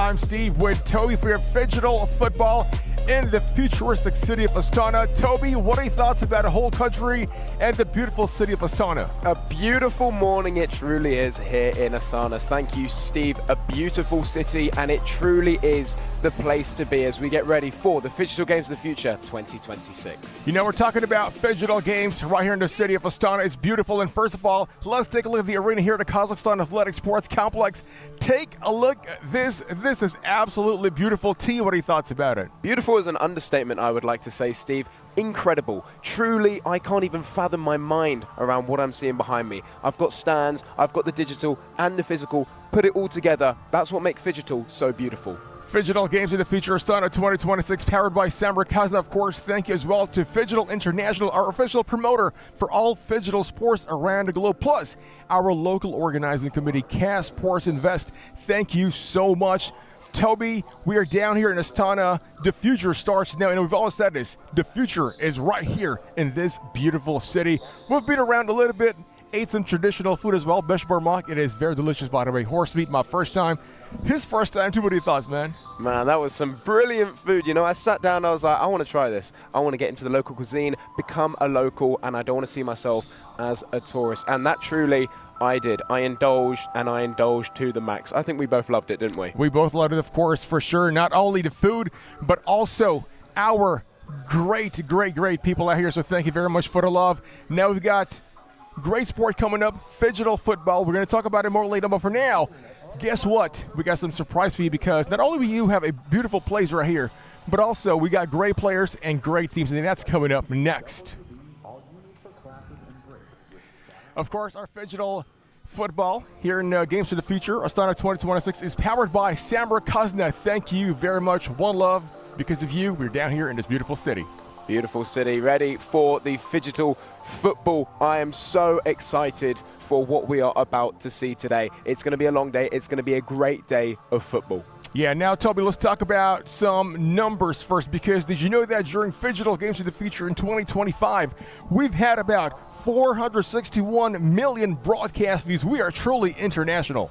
I'm Steve with Toby for your Phygital Football in the futuristic city of Astana. Toby, what are your thoughts about the whole country and the beautiful city of Astana? A beautiful morning it truly is here in Astana. Thank you, Steve. A beautiful city, and it truly is the place to be as we get ready for the Phygital Games of the Future 2026. You know, we're talking about Phygital Games right here in the city of Astana. It's beautiful, and first of all, let's take a look at the arena here at the Kazakhstan Athletic Sports Complex. Take a look at this. This is absolutely beautiful. T, what are your thoughts about it? Beautiful is an understatement, I would like to say, Steve. Incredible. Truly, I can't even fathom my mind around what I'm seeing behind me. I've got stands, I've got the digital and the physical. Put it all together. That's what makes Phygital so beautiful. Phygital Games of the Future Astana 2026, powered by Samruk-Kazyna, of course. Thank you as well to Phygital International, our official promoter for all Phygital sports around the globe, plus our local organizing committee, Kaz Sports Invest. Thank you so much. Toby, we are down here in Astana. The future starts now, and we've all said this. The future is right here in this beautiful city. We've been around a little bit, ate some traditional food as well. Besh barmak, it is very delicious, by the way. Horse meat, my first time. His first time too. What are your thoughts, man? Man, that was some brilliant food. You know, I sat down, I was like, I want to try this. I want to get into the local cuisine, become a local, and I don't want to see myself as a tourist. And that truly, I did. I indulged, and I indulged to the max. I think we both loved it, didn't we? We both loved it, of course, for sure. Not only the food, but also our great people out here. So thank you very much for the love. Now we've got great sport coming up, Phygital Football. We're going to talk about it more later, but for now, guess what? We got some surprise for you, because not only will you have a beautiful place right here, but also we got great players and great teams, and that's coming up next. Of course, our Phygital Football here in Games of the Future, Astana 2026, is powered by Samruk-Kazyna. Thank you very much. One love. Because of you, we're down here in this beautiful city. Beautiful city, ready for the Phygital Football. I am so excited for what we are about to see today. It's going to be a long day. It's going to be a great day of football. Yeah, now, Toby, let's talk about some numbers first, because did you know that during Phygital Games of the Future in 2025, we've had about 461 million broadcast views. We are truly international.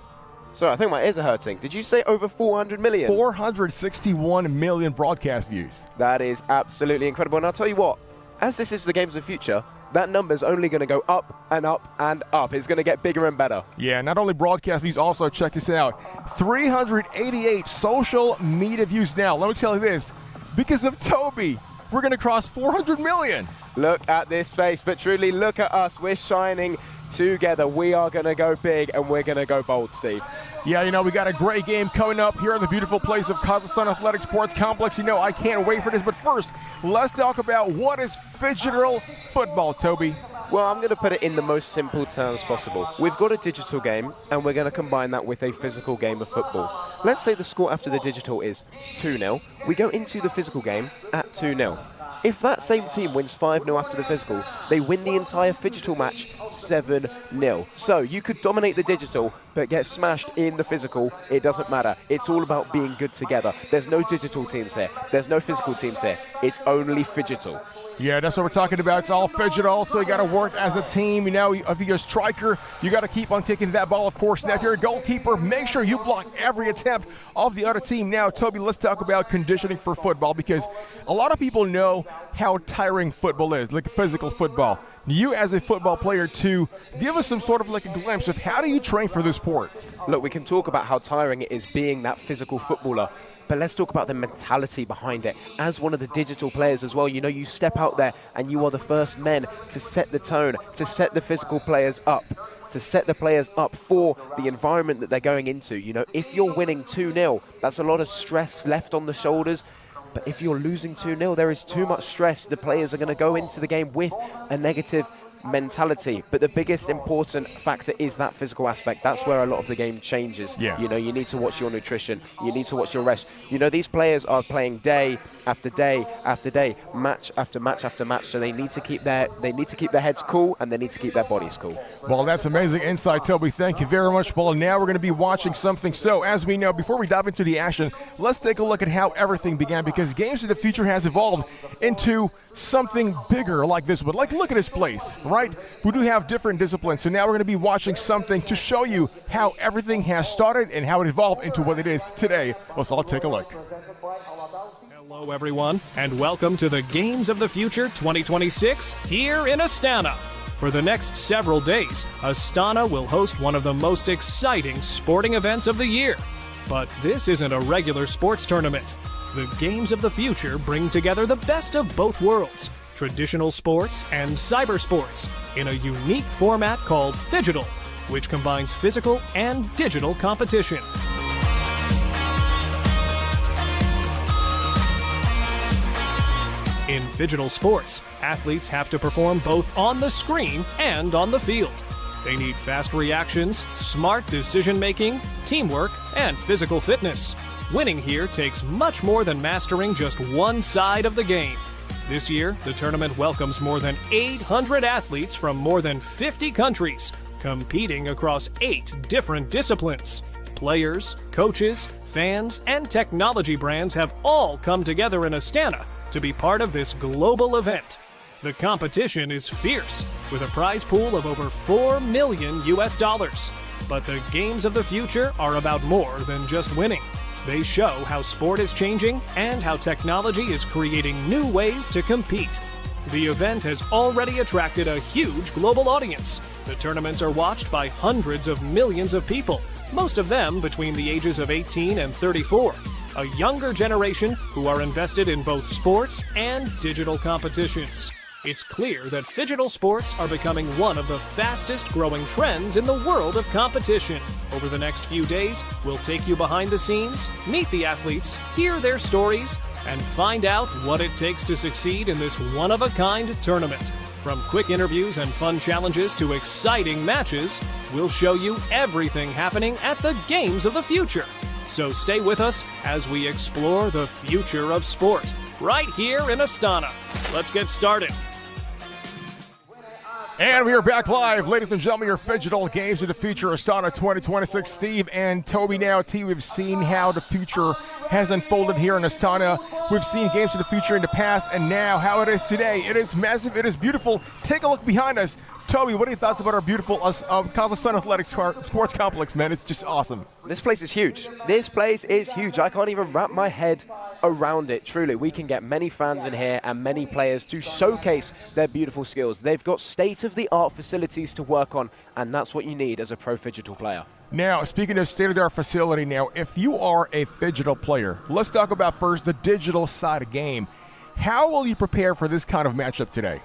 So I think my ears are hurting. Did you say over 400 million? 461 million broadcast views. That is absolutely incredible. And I'll tell you what, as this is the Games of the Future, that number's only going to go up and up and up. It's going to get bigger and better. Yeah, not only broadcast views, also check this out. 388 social media views now. Let me tell you this, because of Toby, we're going to cross 400 million. Look at this face, but truly look at us. We're shining together. We are going to go big, and we're going to go bold, Steve. Yeah, you know, we got a great game coming up here in the beautiful place of Kazakhstan Athletic Sports Complex. You know, I can't wait for this. But first, let's talk about what is Phygital Football, Toby. Well, I'm going to put it in the most simple terms possible. We've got a digital game, and we're going to combine that with a physical game of football. Let's say the score after the digital is 2-0. We go into the physical game at 2-0. If that same team wins 5-0 after the physical, they win the entire Phygital match 7-0. So you could dominate the digital, but get smashed in the physical. It doesn't matter. It's all about being good together. There's no digital teams here. There's no physical teams here. It's only Phygital. Yeah, that's what we're talking about. It's all Phygital, so you got to work as a team. You know, if you're a striker, you got to keep on kicking that ball, of course. Now, if you're a goalkeeper, make sure you block every attempt of the other team. Now, Toby, let's talk about conditioning for football, because a lot of people know how tiring football is, like physical football. You, as a football player, too, give us some sort of like a glimpse of how do you train for this sport? Look, we can talk about how tiring it is being that physical footballer, but let's talk about the mentality behind it. As one of the digital players as well, you know, you step out there and you are the first men to set the tone, to set the physical players up, to set the players up for the environment that they're going into. You know, if you're winning 2-0, that's a lot of stress left on the shoulders. But if you're losing 2-0, there is too much stress. The players are going to go into the game with a negative mentality. But the biggest important factor is that physical aspect. That's where a lot of the game changes. Yeah. You know, you need to watch your nutrition. You need to watch your rest. You know, these players are playing day after day after day, match after match after match. So they need to keep their heads cool, and they need to keep their bodies cool. Well, that's amazing insight, Toby. Thank you very much. Well, now we're going to be watching something. So, as we know, before we dive into the action, let's take a look at how everything began, because Games of the Future has evolved into something bigger like this one. Like, look at this place, right? We do have different disciplines, so now we're going to be watching something to show you how everything has started and how it evolved into what it is today. Let's all take a look. Hello everyone, and welcome to the Games of the Future 2026 here in Astana. For the next several days, Astana will host one of the most exciting sporting events of the year. But this isn't a regular sports tournament. The Games of the Future bring together the best of both worlds, traditional sports and cyber sports, in a unique format called Phygital, which combines physical and digital competition. In Phygital sports, athletes have to perform both on the screen and on the field. They need fast reactions, smart decision-making, teamwork, and physical fitness. Winning here takes much more than mastering just one side of the game. This year, the tournament welcomes more than 800 athletes from more than 50 countries, competing across 8 different disciplines. Players, coaches, fans, and technology brands have all come together in Astana to be part of this global event. The competition is fierce, with a prize pool of over $4 million. But the Games of the Future are about more than just winning. They show how sport is changing and how technology is creating new ways to compete. The event has already attracted a huge global audience. The tournaments are watched by hundreds of millions of people, most of them between the ages of 18 and 34. A younger generation who are invested in both sports and digital competitions. It's clear that Phygital sports are becoming one of the fastest growing trends in the world of competition. Over the next few days, we'll take you behind the scenes, meet the athletes, hear their stories, and find out what it takes to succeed in this one-of-a-kind tournament. From quick interviews and fun challenges to exciting matches, we'll show you everything happening at the Games of the Future. So stay with us as we explore the future of sport, right here in Astana. Let's get started. And we are back live, ladies and gentlemen, your Phygital Games of the Future Astana 2026. Steve and Toby now. We've seen how the future has unfolded here in Astana. We've seen Games of the Future in the past, and now how it is today. It is massive, it is beautiful. Take a look behind us. Toby, what are your thoughts about our beautiful Kazakhstan Athletics Sports Complex, man? It's just awesome. This place is huge. This place is huge. I can't even wrap my head around it. Truly, we can get many fans in here and many players to showcase their beautiful skills. They've got state-of-the-art facilities to work on, and that's what you need as a pro Phygital player. Now, speaking of state-of-the-art facility now, if you are a Phygital player, let's talk about first the digital side of game. How will you prepare for this kind of matchup today?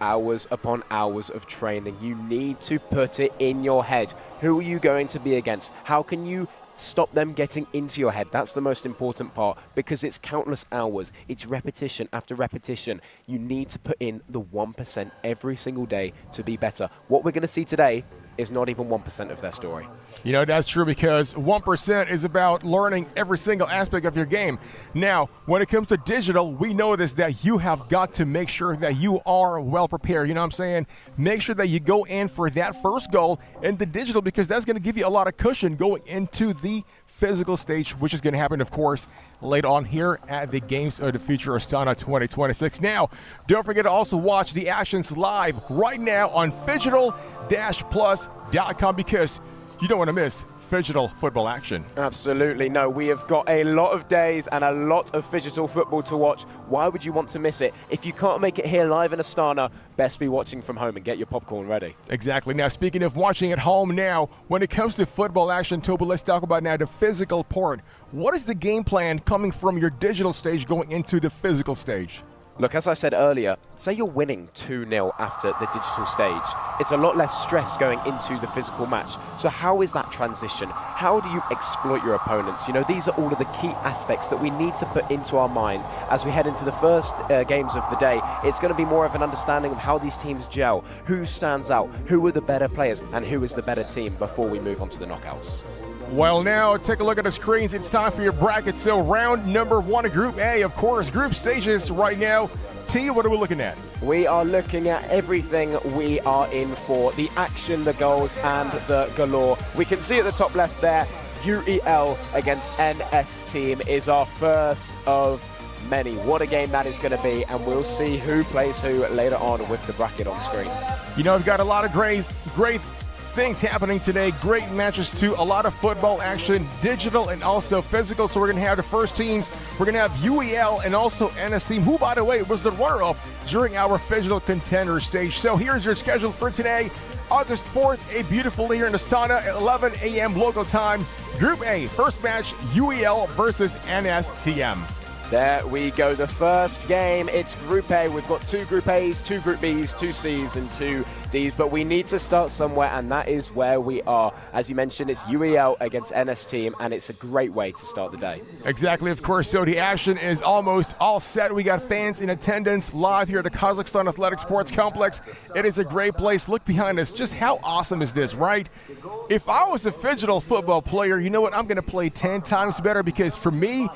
Hours upon hours of training. You need to put it in your head. Who are you going to be against? How can you stop them getting into your head? That's the most important part, because it's countless hours. It's repetition after repetition. You need to put in the 1% every single day to be better. What we're going to see today is not even 1% of their story. You know, that's true, because 1% is about learning every single aspect of your game. Now, when it comes to digital, we know this, that you have got to make sure that you are well prepared. You know what I'm saying? Make sure that you go in for that first goal in the digital, because that's going to give you a lot of cushion going into the physical stage, which is going to happen, of course, later on here at the Games of the Future Astana 2026. Now, don't forget to also watch the actions live right now on Phygital-plus.com, because you don't want to miss Phygital football action. Absolutely. No, we have got a lot of days and a lot of Phygital football to watch. Why would you want to miss it? If you can't make it here live in Astana, best be watching from home and get your popcorn ready. Exactly. Now, speaking of watching at home now, when it comes to football action, Toby, let's talk about now the physical part. What is the game plan coming from your digital stage going into the physical stage? Look, as I said earlier, say you're winning 2-0 after the digital stage. It's a lot less stress going into the physical match. So how is that transition? How do you exploit your opponents? You know, these are all of the key aspects that we need to put into our mind as we head into the first games of the day. It's going to be more of an understanding of how these teams gel, who stands out, who are the better players, and who is the better team before we move on to the knockouts. Well, now take a look at the screens. It's time for your bracket. So round number 1 of Group A, of course, group stages right now. T, what are we looking at? We are looking at everything we are in for. The action, the goals, and the galore. We can see at the top left there, UEL against NS team is our first of many. What a game that is going to be, and we'll see who plays who later on with the bracket on screen. You know, we've got a lot of great things happening today. Great matches too. A lot of football action, digital and also physical. So we're going to have the first teams. We're going to have UEL and also NS team, who, by the way, was the runner-up during our Phygital contender stage. So here's your schedule for today. August 4th, a beautiful day here in Astana at 11 a.m. local time. Group A, first match, UEL versus NSTM. There we go, the first game. It's Group A. We've got 2 Group A's, 2 Group B's, 2 C's and 2 D's, but we need to start somewhere, and that is where we are. As you mentioned, it's UEL against NS team, and it's a great way to start the day. Exactly, of course. So the action is almost all set. We got fans in attendance live here at the Kazakhstan Athletic Sports Complex. It is a great place. Look behind us. Just how awesome is this, right? If I was a Phygital football player, you know what? I'm going to play 10 times better, because for me,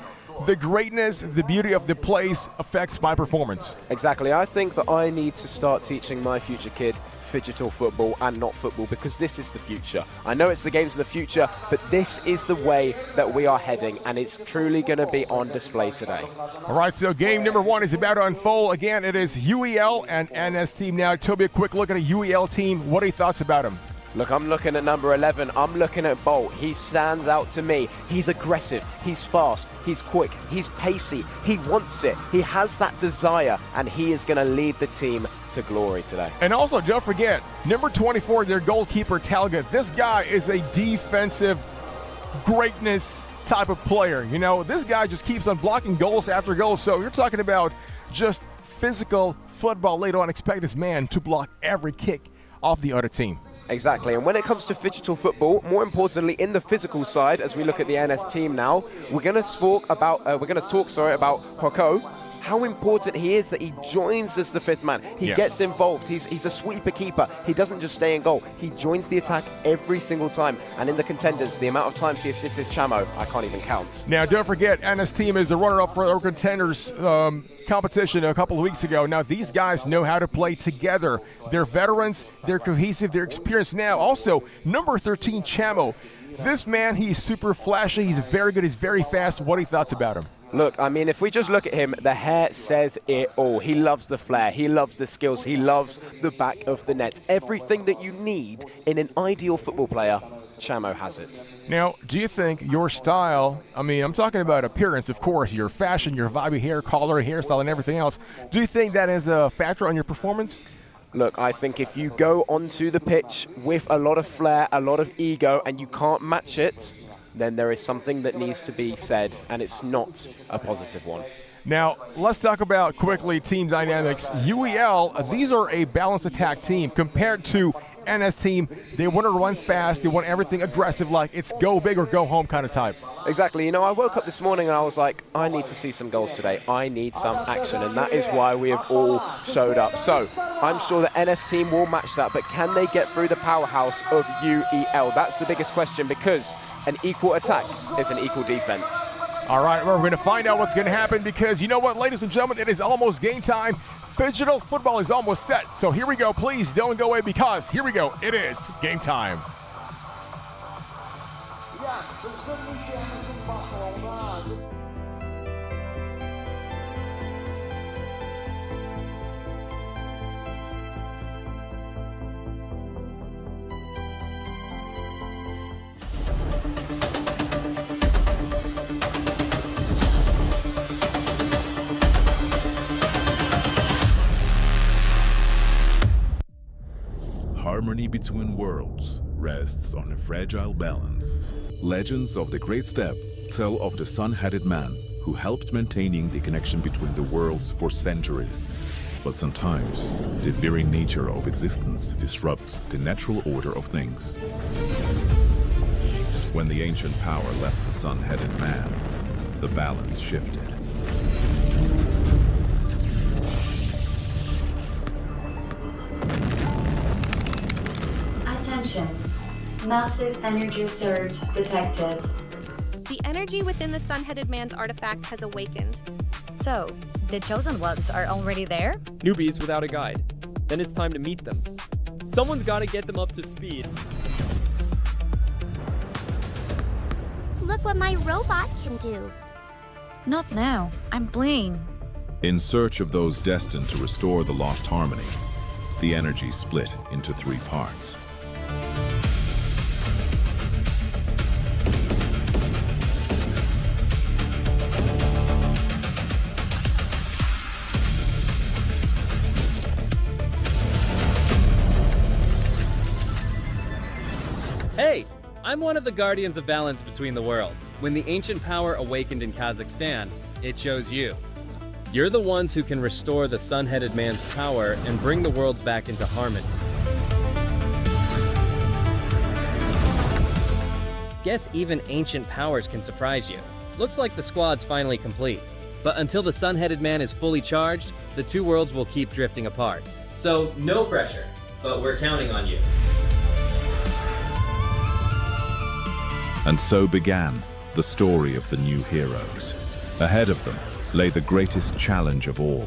the greatness, the beauty of the place affects my performance. Exactly. I think that I need to start teaching my future kid Phygital football and not football, because this is the future. I know it's the games of the future, but this is the way that we are heading, and it's truly going to be on display today. All right, so game number 1 is about to unfold. Again, it is UEL and NS team now. Toby, a quick look at a UEL team. What are your thoughts about him? Look, I'm looking at number 11. I'm looking at Bolt. He stands out to me. He's aggressive. He's fast. He's quick. He's pacey. He wants it. He has that desire, and he is going to lead the team to glory today. And also, don't forget, number 24, their goalkeeper, Talga. This guy is a defensive greatness type of player. You know, this guy just keeps on blocking goals after goals. So you're talking about just physical football. Later on, expect this man to block every kick off the other team. Exactly, and when it comes to Phygital football, more importantly in the physical side, as we look at the NS team now, we're going to talk about Hoko, how important he is that he joins as the 5th man. He gets involved. He's a sweeper keeper. He doesn't just stay in goal. He joins the attack every single time. And in the contenders, the amount of times he assists his Chamo, I can't even count. Now, don't forget, NS team is the runner-up for our contenders competition a couple of weeks ago. Now, these guys know how to play together. They're veterans. They're cohesive. They're experienced. Now, also, number 13, Chamo. This man, he's super flashy. He's very good. He's very fast. What are your thoughts about him? Look, I mean, if we just look at him, the hair says it all. He loves the flair. He loves the skills. He loves the back of the net. Everything that you need in an ideal football player, Chamo has it. Now, do you think your style, I mean, I'm talking about appearance, of course, your fashion, your vibey hair color, hairstyle, and everything else. Do you think that is a factor on your performance? Look, I think if you go onto the pitch with a lot of flair, a lot of ego, and you can't match it, then there is something that needs to be said, and it's not a positive one. Now, let's talk about quickly team dynamics. UEL, these are a balanced attack team compared to NS team. They want to run fast. They want everything aggressive, like it's go big or go home kind of type. Exactly. You know, I woke up this morning and I was like, I need to see some goals today. I need some action, and that is why we have all showed up. So I'm sure the NS team will match that, but can they get through the powerhouse of UEL? That's the biggest question, because an equal attack is an equal defense. All right, we're going to find out what's going to happen, because you know what, ladies and gentlemen, it is almost game time. Phygital football is almost set. So here we go. Please don't go away, because here we go. It is game time. Harmony between worlds rests on a fragile balance. Legends of the Great Step tell of the sun-headed man who helped maintaining the connection between the worlds for centuries. But sometimes, the very nature of existence disrupts the natural order of things. When the ancient power left the sun-headed man, the balance shifted. Attention. Massive energy surge detected. The energy within the sun-headed man's artifact has awakened. So, the chosen ones are already there? Newbies without a guide. Then it's time to meet them. Someone's got to get them up to speed. Look what my robot can do. Not now. I'm playing. In search of those destined to restore the lost harmony, the energy split into 3 parts. Hey, I'm one of the guardians of balance between the worlds. When the ancient power awakened in Kazakhstan, it chose you. You're the ones who can restore the sun-headed man's power and bring the worlds back into harmony. Guess even ancient powers can surprise you. Looks like the squad's finally complete. But until the sun-headed man is fully charged, the 2 worlds will keep drifting apart. So no pressure, but we're counting on you. And so began the story of the new heroes. Ahead of them lay the greatest challenge of all,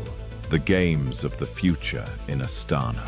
the games of the future in Astana.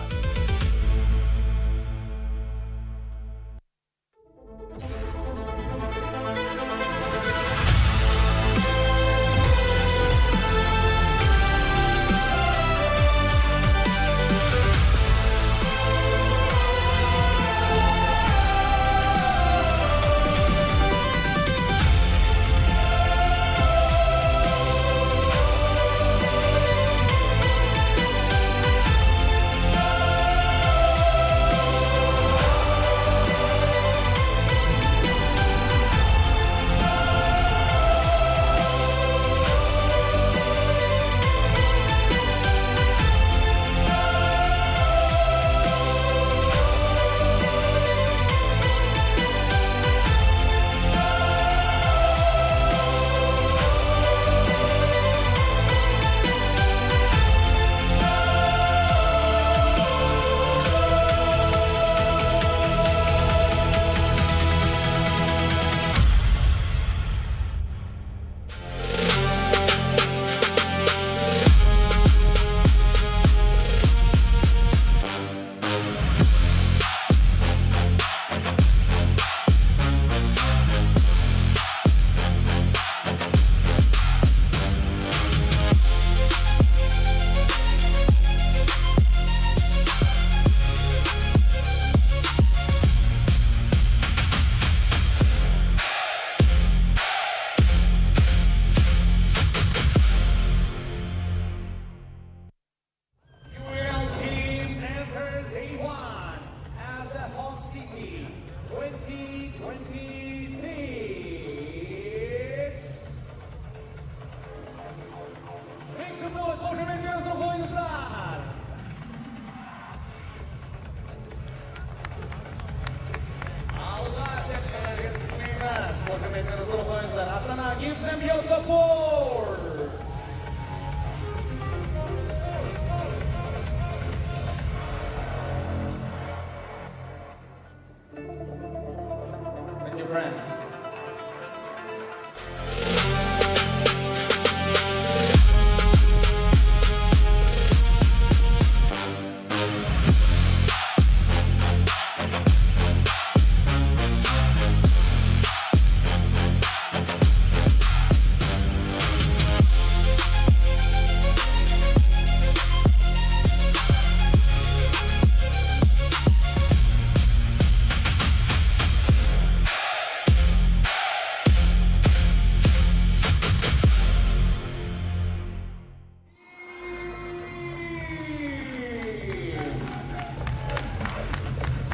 Astana, give them your support! Thank you, friends.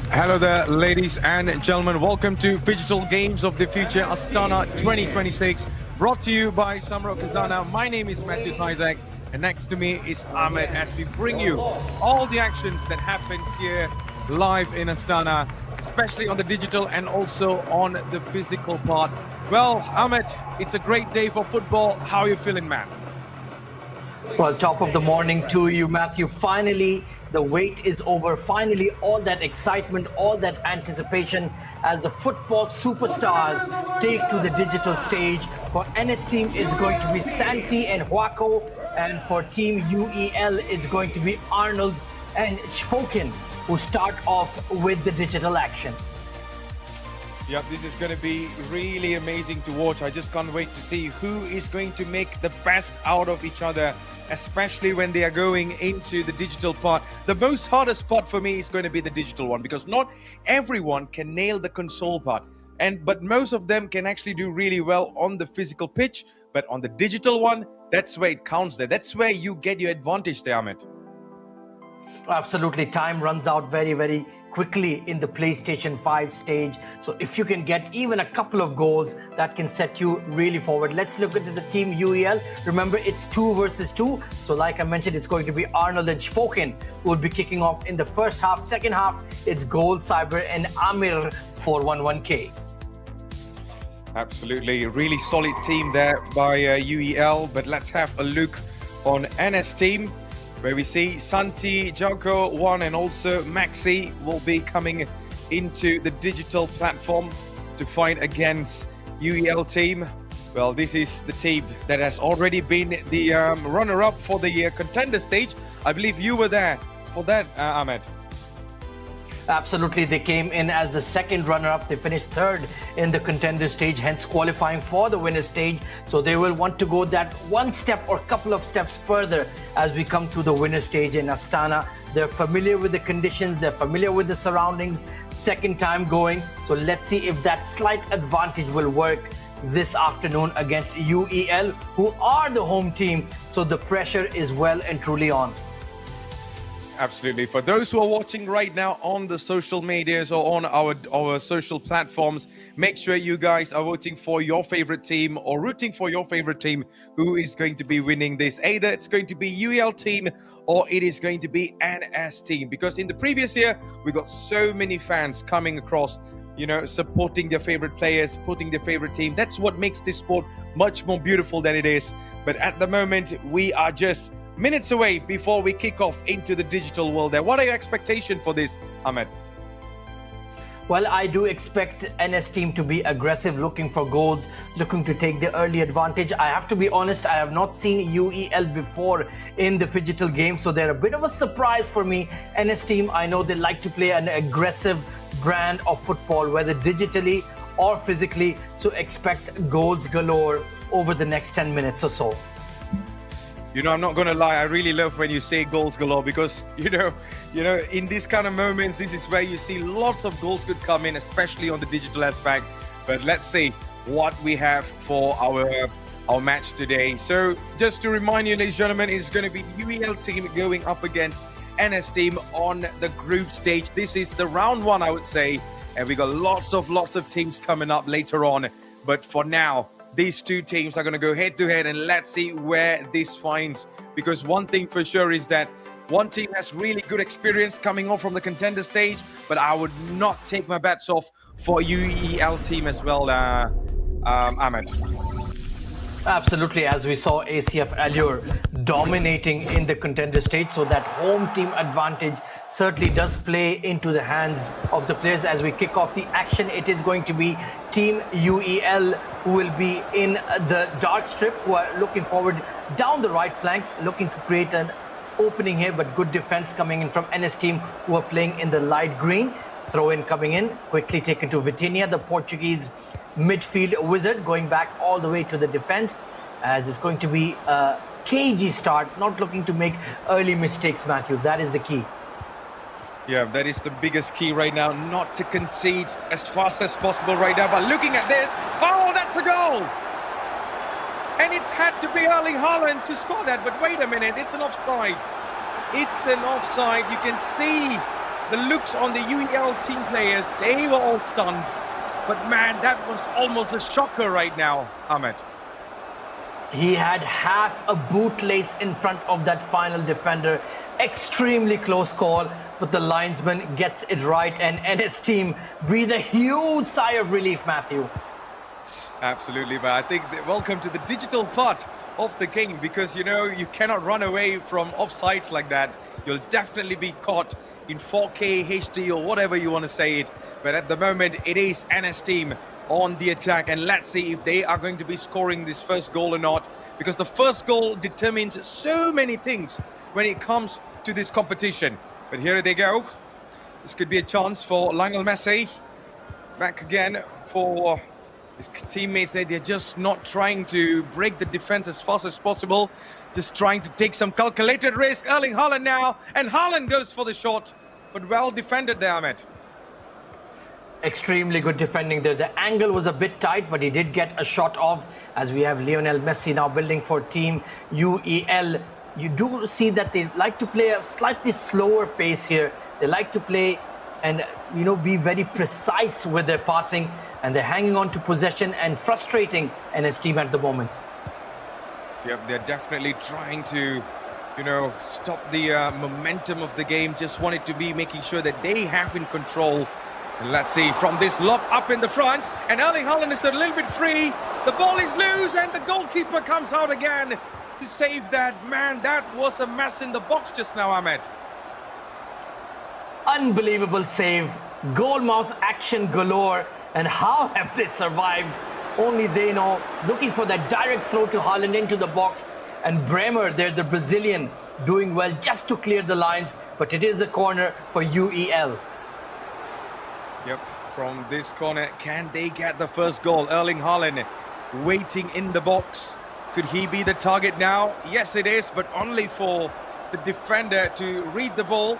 Hello there, ladies and gentlemen. Welcome to Phygital Games of the Future Astana 2026, brought to you by Samruk-Kazyna. My name is Matthew Kazakh, and next to me is Ahmed, as we bring you all the actions that happens here live in Astana, especially on the digital and also on the physical part. Well, Ahmed, it's a great day for football. How are you feeling, man? Well, top of the morning to you, Matthew. Finally, the wait is over. Finally, all that excitement, all that anticipation as the football superstars take to the digital stage. For NS team, it's going to be Santi and Huaco. And for team UEL, it's going to be Arnold and Spoken, who start off with the digital action. Yep, this is going to be really amazing to watch. I just can't wait to see who is going to make the best out of each other, especially when they are going into the digital part. The most hardest part for me is going to be the digital one, because not everyone can nail the console part. But most of them can actually do really well on the physical pitch. But on the digital one, that's where it counts there. That's where you get your advantage there, Ahmed. Absolutely. Time runs out very, very quickly in the PlayStation 5 stage. So if you can get even a couple of goals, that can set you really forward. Let's look at the team UEL. Remember, it's 2 versus 2. So like I mentioned, it's going to be Arnold and Spoken who will be kicking off in the first half. Second half, it's Gold, Cyber and Amir 411K. Absolutely. A really solid team there by UEL. But let's have a look on NS team, where we see Santi, Joko, One and also Maxi will be coming into the digital platform to fight against UEL team. Well, this is the team that has already been the runner-up for the contender stage. I believe you were there for that, Ahmed. Absolutely, they came in as the second runner-up. They finished third in the contender stage, hence qualifying for the winner stage. So they will want to go that one step or couple of steps further as we come to the winner stage in Astana. They're familiar with the conditions, they're familiar with the surroundings, second time going. So let's see if that slight advantage will work this afternoon against UEL, who are the home team. So the pressure is well and truly on. Absolutely. For those who are watching right now on the social medias or on our social platforms, make sure you guys are voting for your favorite team or rooting for your favorite team who is going to be winning this. Either it's going to be UEL team or it is going to be NS team, because in the previous year we got so many fans coming across, you know, supporting their favorite players, supporting their favorite team. That's what makes this sport much more beautiful than it is. But at the moment, we are just minutes away before we kick off into the digital world there. What are your expectations for this, Ahmed? Well, I do expect NS team to be aggressive, looking for goals, looking to take the early advantage. I have to be honest, I have not seen UEL before in the Phygital game, so they're a bit of a surprise for me. NS team, I know they like to play an aggressive brand of football, whether digitally or physically, so expect goals galore over the next 10 minutes or so. You know, I'm not going to lie, I really love when you say goals galore, because, you know, in these kind of moments, this is where you see lots of goals could come in, especially on the digital aspect. But let's see what we have for our match today. So just to remind you, ladies and gentlemen, it's going to be UEL team going up against NS team on the group stage. This is the round 1, I would say, and we got lots of teams coming up later on. But for now, these two teams are going to go head-to-head, and let's see where this finds. Because one thing for sure is that one team has really good experience coming off from the contender stage, but I would not take my bets off for UEL team as well, Ahmed. Absolutely, as we saw ACF Allure dominating in the contender stage, so that home team advantage certainly does play into the hands of the players. As we kick off the action, it is going to be Team UEL who will be in the dark strip, who are looking forward down the right flank, looking to create an opening here, but good defense coming in from NS team, who are playing in the light green. Throw in coming in, quickly taken to Vitinha, the Portuguese midfield wizard, going back all the way to the defense, as it's going to be a cagey start, not looking to make early mistakes, Matthew. That is the key. Yeah, that is the biggest key right now, not to concede as fast as possible right now. But looking at this, oh, that's a goal! And it's had to be Erling Haaland to score that, but wait a minute, it's an offside. It's an offside. You can see the looks on the UEL team players, they were all stunned. But man, that was almost a shocker right now, Ahmed. He had half a bootlace in front of that final defender. Extremely close call, but the linesman gets it right, and NS team breathe a huge sigh of relief, Matthew. Absolutely, but I think welcome to the digital part of the game, because, you know, you cannot run away from offsides like that. You'll definitely be caught in 4K, HD, or whatever you want to say it. But at the moment, it is NS team on the attack, and let's see if they are going to be scoring this first goal or not, because the first goal determines so many things when it comes to this competition. But here they go. This could be a chance for Lionel Messi. Back again for his teammates there. They're just not trying to break the defense as fast as possible, just trying to take some calculated risk. Erling Haaland now, and Haaland goes for the shot, but well defended there, Ahmed. Extremely good defending there. The angle was a bit tight, but he did get a shot off, as we have Lionel Messi now building for Team UEL. You do see that they like to play a slightly slower pace here. They like to play and, you know, be very precise with their passing, and they're hanging on to possession and frustrating NS team at the moment. Yep, they're definitely trying to, you know, stop the momentum of the game. Just want it to be making sure that they have in control. And let's see, from this lob up in the front, and Erling Haaland is a little bit free. The ball is loose, and the goalkeeper comes out again to save that. Man, that was a mess in the box just now, Ahmed. Unbelievable save. Goalmouth action galore. And how have they survived? Only they know. Looking for that direct throw to Haaland into the box. And Bremer there, the Brazilian, doing well just to clear the lines. But it is a corner for UEL. Yep, from this corner, can they get the first goal? Erling Haaland waiting in the box. Could he be the target now? Yes, it is, but only for the defender to read the ball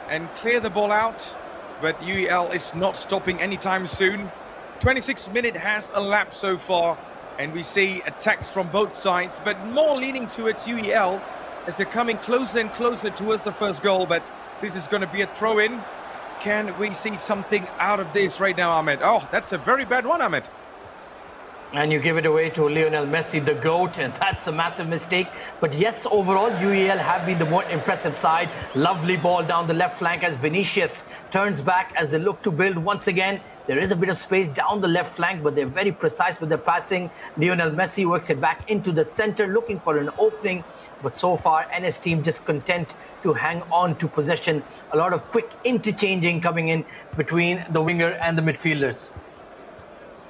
and clear the ball out. But UEL is not stopping anytime soon. 26 minutes has elapsed so far, and we see attacks from both sides, but more leaning towards UEL as they're coming closer and closer towards the first goal. But this is going to be a throw-in. Can we see something out of this right now, Ahmed? Oh, that's a very bad one, Ahmed. And you give it away to Lionel Messi, the GOAT, and that's a massive mistake. But yes, overall, UEL have been the more impressive side. Lovely ball down the left flank as Vinicius turns back as they look to build once again. There is a bit of space down the left flank, but they're very precise with their passing. Lionel Messi works it back into the center, looking for an opening. But so far, NS team just content to hang on to possession. A lot of quick interchanging coming in between the winger and the midfielders.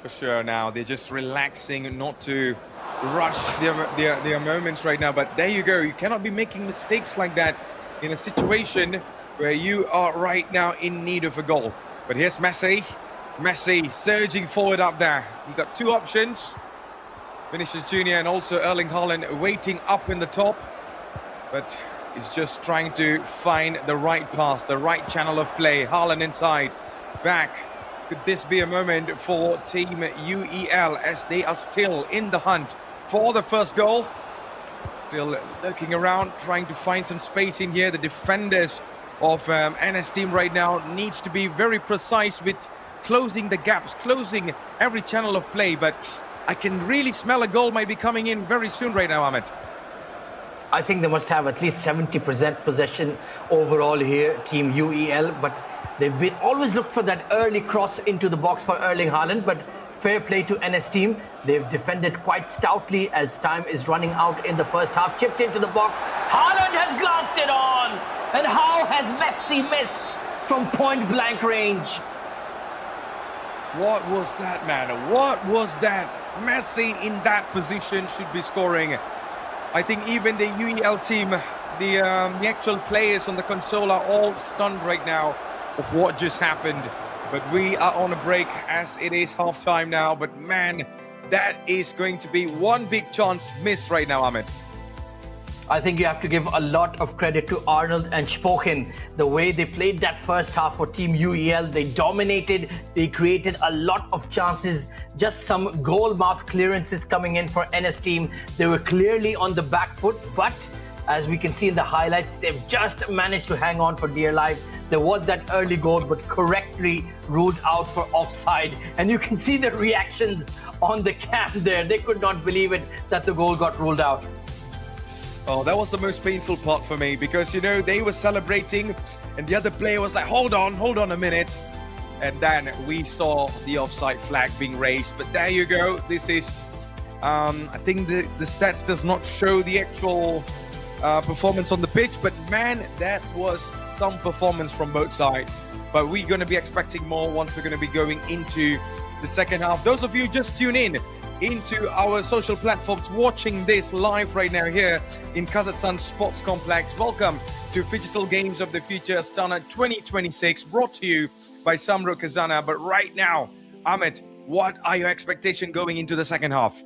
For sure now, they're just relaxing, not to rush their moments right now. But there you go, you cannot be making mistakes like that in a situation where you are right now in need of a goal. But here's Messi. Messi surging forward up there. He got two options. Vinicius Jr. and also Erling Haaland waiting up in the top. But he's just trying to find the right pass, the right channel of play. Haaland inside, back. Could this be a moment for Team UEL as they are still in the hunt for the first goal? Still looking around, trying to find some space in here. The defenders of NS team right now needs to be very precise with closing the gaps, closing every channel of play. But I can really smell a goal might be coming in very soon right now, Ahmed. I think they must have at least 70% possession overall here, Team UEL. But they've been always looked for that early cross into the box for Erling Haaland. But fair play to NS team. They've defended quite stoutly as time is running out in the first half. Chipped into the box. Haaland has glanced it on. And how has Messi missed from point blank range? What was that, man? What was that? Messi in that position should be scoring. I think even the UEL team, the actual players on the console are all stunned right now of what just happened. But we are on a break as it is half-time now. But man, that is going to be one big chance missed right now, Ahmed. I think you have to give a lot of credit to Arnold and Spochen. The way they played that first half for Team UEL, they dominated, they created a lot of chances, just some goal mouth clearances coming in for NS team. They were clearly on the back foot, but as we can see in the highlights, they've just managed to hang on for dear life. There was that early goal, but correctly ruled out for offside. And you can see the reactions on the cam there. They could not believe it that the goal got ruled out. Oh, that was the most painful part for me because, you know, they were celebrating and the other player was like, hold on a minute. And then we saw the offside flag being raised. But there you go. This is, I think the stats does not show the actual performance on the pitch. But man, that was some performance from both sides. But we're going to be expecting more once we're going to be going into the second half. Those of you just tune in into our social platforms watching this live right now here in Kazakhstan Sports Complex. Welcome to Phygital Games of the Future Astana 2026, brought to you by Samruk-Kazyna. But right now, Ahmed, what are your expectations going into the second half?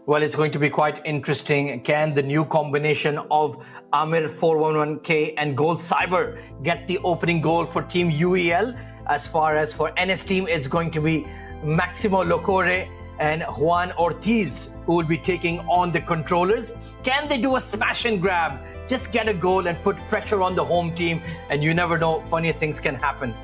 Well, it's going to be quite interesting. Can the new combination of Amir 411K and Gold Cyber get the opening goal for Team UEL? As far as for NS team, it's going to be Maximo Locore and Juan Ortiz who will be taking on the controllers. Can they do a smash and grab? Just get a goal and put pressure on the home team, and you never know, funny things can happen.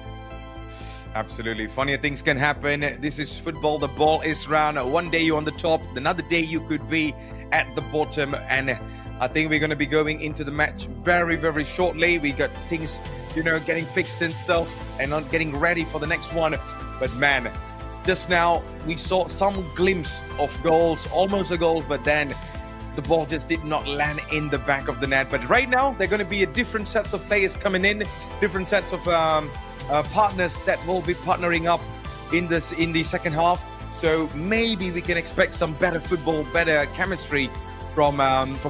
Absolutely. Funnier things can happen. This is football. The ball is round. One day you're on the top. Another day you could be at the bottom. And I think we're going to be going into the match very, very shortly. We got things, getting fixed and stuff and not getting ready for the next one. But man, just now we saw some glimpse of goals, almost a goal, but then the ball just did not land in the back of the net. But right now, they're going to be a different sets of players coming in, different sets of partners that will be partnering up in the second half. So maybe we can expect some better football, better chemistry from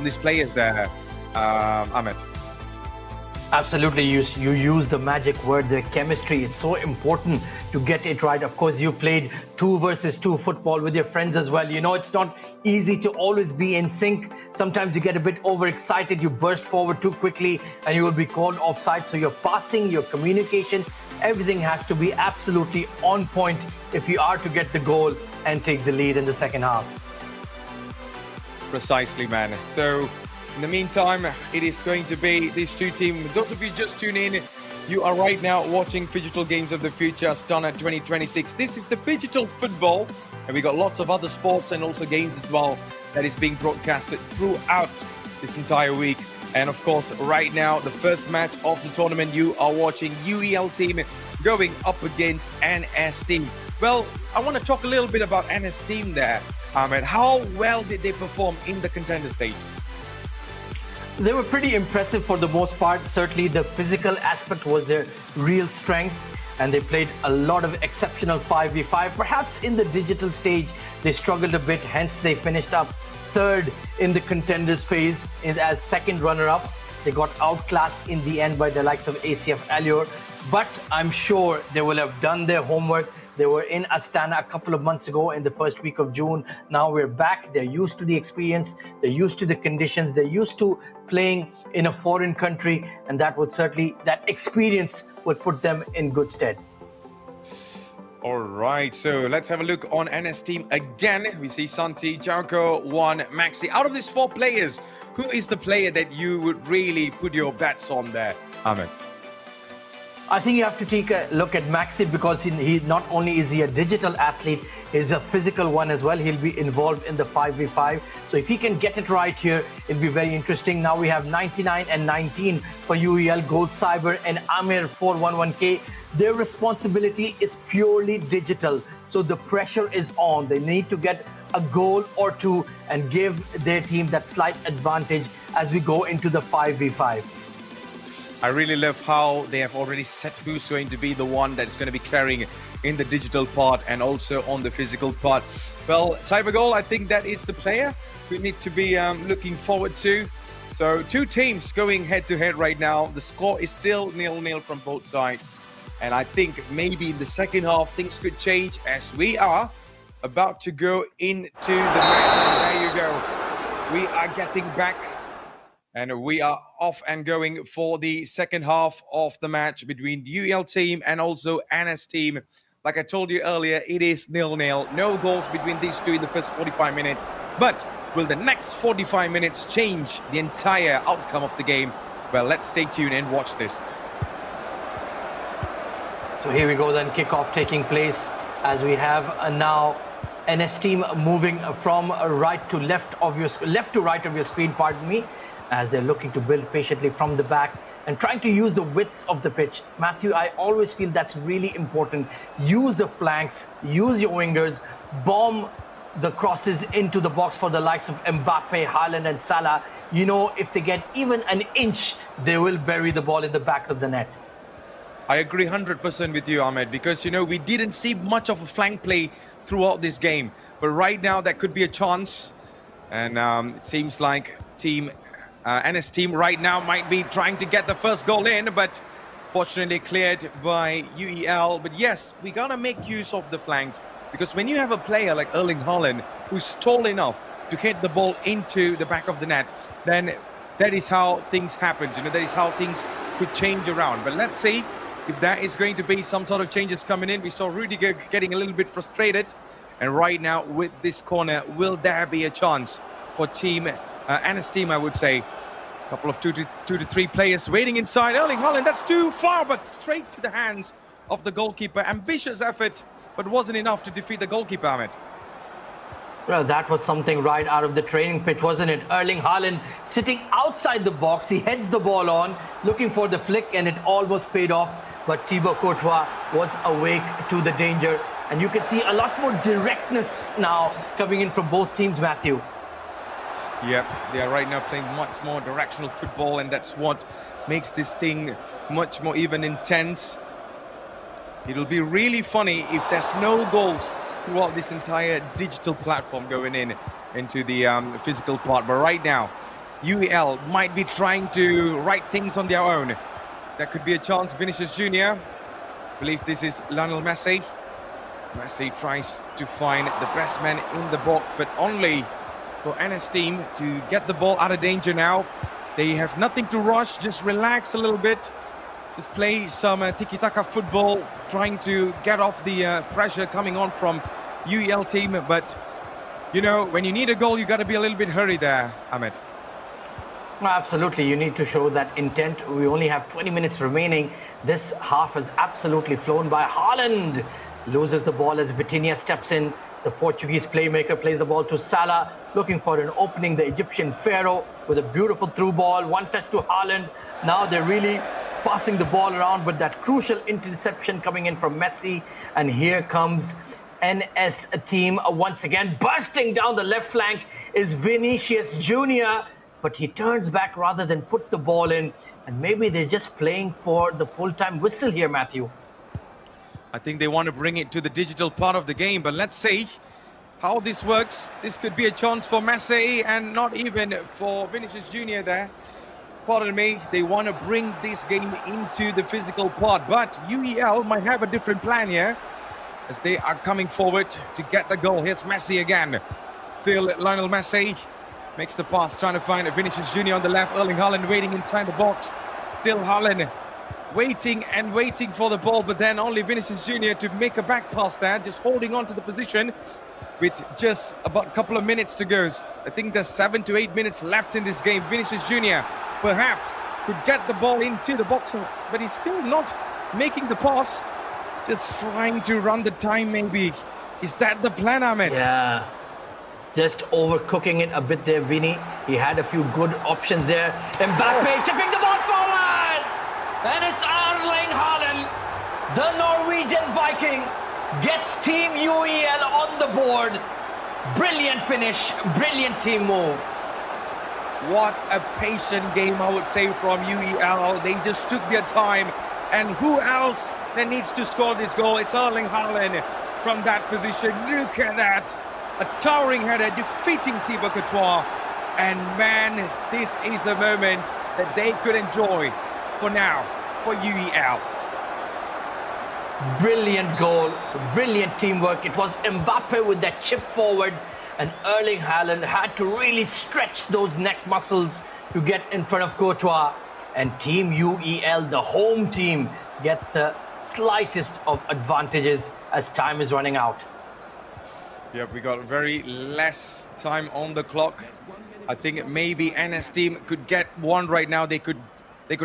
these players there, Ahmed. Absolutely, you use the magic word, the chemistry. It's so important to get it right. Of course, you played 2 versus 2 football with your friends as well. It's not easy to always be in sync. Sometimes you get a bit overexcited, you burst forward too quickly and you will be called offside. So your passing, your communication, everything has to be absolutely on point if you are to get the goal and take the lead in the second half. Precisely, man. So in the meantime, it is going to be these two teams. Those of you just tune in, you are right now watching Phygital Games of the Future Astana 2026. This is the Phygital Football, and we got lots of other sports and also games as well that is being broadcasted throughout this entire week. And of course, right now, the first match of the tournament, you are watching UEL team going up against NS team. Well, I want to talk a little bit about NS team there, Ahmed. How well did they perform in the contender stage? They were pretty impressive for the most part. Certainly the physical aspect was their real strength, and they played a lot of exceptional 5v5. Perhaps in the digital stage, they struggled a bit, hence they finished up 3rd in the contenders phase as second runner-ups. They got outclassed in the end by the likes of ACF Allure, but I'm sure they will have done their homework. They were in Astana a couple of months ago in the first week of June. Now we're back. They're used to the experience. They're used to the conditions. They're used to playing in a foreign country. And that experience would put them in good stead. All right, so let's have a look on NS team again. We see Santi, Jauko, Juan, Maxi. Out of these 4 players, who is the player that you would really put your bets on there, Ahmed? I think you have to take a look at Maxi because he not only is he a digital athlete, he's a physical one as well. He'll be involved in the 5v5. So if he can get it right here, it'll be very interesting. Now we have 99 and 19 for UEL, Gold Cyber and Amir 411K. Their responsibility is purely digital. So the pressure is on. They need to get a goal or 2 and give their team that slight advantage as we go into the 5v5. I really love how they have already set who's going to be the one that's going to be carrying in the digital part and also on the physical part. Well, CyberGoal, I think that is the player we need to be looking forward to. So 2 teams going head-to-head right now. The score is still 0-0 from both sides. And I think maybe in the second half, things could change as we are about to go into the match. And there you go. We are getting back. And we are off and going for the second half of the match between UEL team and also NS team. Like I told you earlier, it is 0-0. No goals between these two in the first 45 minutes. But will the next 45 minutes change the entire outcome of the game? Well, let's stay tuned and watch this. So here we go then, kickoff taking place as we have now NS team moving from right to left to right of your screen, pardon me, as they're looking to build patiently from the back and trying to use the width of the pitch. Matthew, I always feel that's really important. Use the flanks, use your wingers, bomb the crosses into the box for the likes of Mbappe, Haaland and Salah. If they get even an inch, they will bury the ball in the back of the net. I agree 100% with you, Ahmed, because, we didn't see much of a flank play throughout this game. But right now, that could be a chance. And it seems like NS team right now might be trying to get the first goal in, but fortunately cleared by UEL. But yes, we gotta make use of the flanks. Because when you have a player like Erling Haaland who's tall enough to hit the ball into the back of the net, then that is how things happen. You know, that is how things could change around. But let's see if there is going to be some sort of changes coming in. We saw Rudiger getting a little bit frustrated. And right now with this corner, will there be a chance for team, Anna's team, I would say. A couple of two to three players waiting inside. Erling Haaland, that's too far, but straight to the hands of the goalkeeper. Ambitious effort, but wasn't enough to defeat the goalkeeper, Ahmed. Well, that was something right out of the training pitch, wasn't it? Erling Haaland sitting outside the box. He heads the ball on, looking for the flick, and it almost paid off. But Thibaut Courtois was awake to the danger. And you can see a lot more directness now coming in from both teams, Matthew. Yep, they are right now playing much more directional football, and that's what makes this thing much more even intense. It'll be really funny if there's no goals throughout this entire digital platform going into the physical part. But right now, UEL might be trying to write things on their own. That could be a chance. Vinicius Jr. I believe this is Lionel Messi. Messi tries to find the best man in the box, but only for Anna's team to get the ball out of danger now. They have nothing to rush, just relax a little bit. Just play some tiki-taka football, trying to get off the pressure coming on from UEL team. But, you know, when you need a goal, you got to be a little bit hurried there, Ahmed. Absolutely, you need to show that intent. We only have 20 minutes remaining. This half has absolutely flown by. Haaland loses the ball as Vitinha steps in. The Portuguese playmaker plays the ball to Salah, looking for an opening. The Egyptian Pharaoh with a beautiful through ball. One touch to Haaland. Now they're really passing the ball around, but that crucial interception coming in from Messi. And here comes NS team once again. Bursting down the left flank is Vinicius Jr., but he turns back rather than put the ball in. And maybe they're just playing for the full-time whistle here, Matthew. I think they want to bring it to the digital part of the game, but let's see how this works. This could be a chance for Messi and not even for Vinicius Jr. there. Pardon me, they want to bring this game into the physical part, but UEL might have a different plan here as they are coming forward to get the goal. Here's Messi again. Still Lionel Messi makes the pass, trying to find Vinicius Jr. on the left. Erling Haaland waiting inside the box. Still Haaland waiting and waiting for the ball, but then only Vinicius Jr. to make a back pass there, just holding on to the position with just about a couple of minutes to go. I think there's 7 to 8 minutes left in this game. Vinicius Jr. perhaps could get the ball into the box, but he's still not making the pass. Just trying to run the time, maybe. Is that the plan, Ahmed? Yeah. Just overcooking it a bit there, Vini. He had a few good options there. Mbappe chipping the ball forward! And it's Erling Haaland, the Norwegian Viking, gets Team UEL on the board. Brilliant finish, brilliant team move. What a patient game, I would say, from UEL. They just took their time. And who else that needs to score this goal? It's Erling Haaland from that position. Look at that. A towering header defeating Thibaut Courtois. And man, this is a moment that they could enjoy for now, for UEL. Brilliant goal, brilliant teamwork. It was Mbappe with that chip forward, and Erling Haaland had to really stretch those neck muscles to get in front of Courtois. And Team UEL, the home team, get the slightest of advantages as time is running out. Yep, we got very less time on the clock. I think maybe NS team could get one right now. They could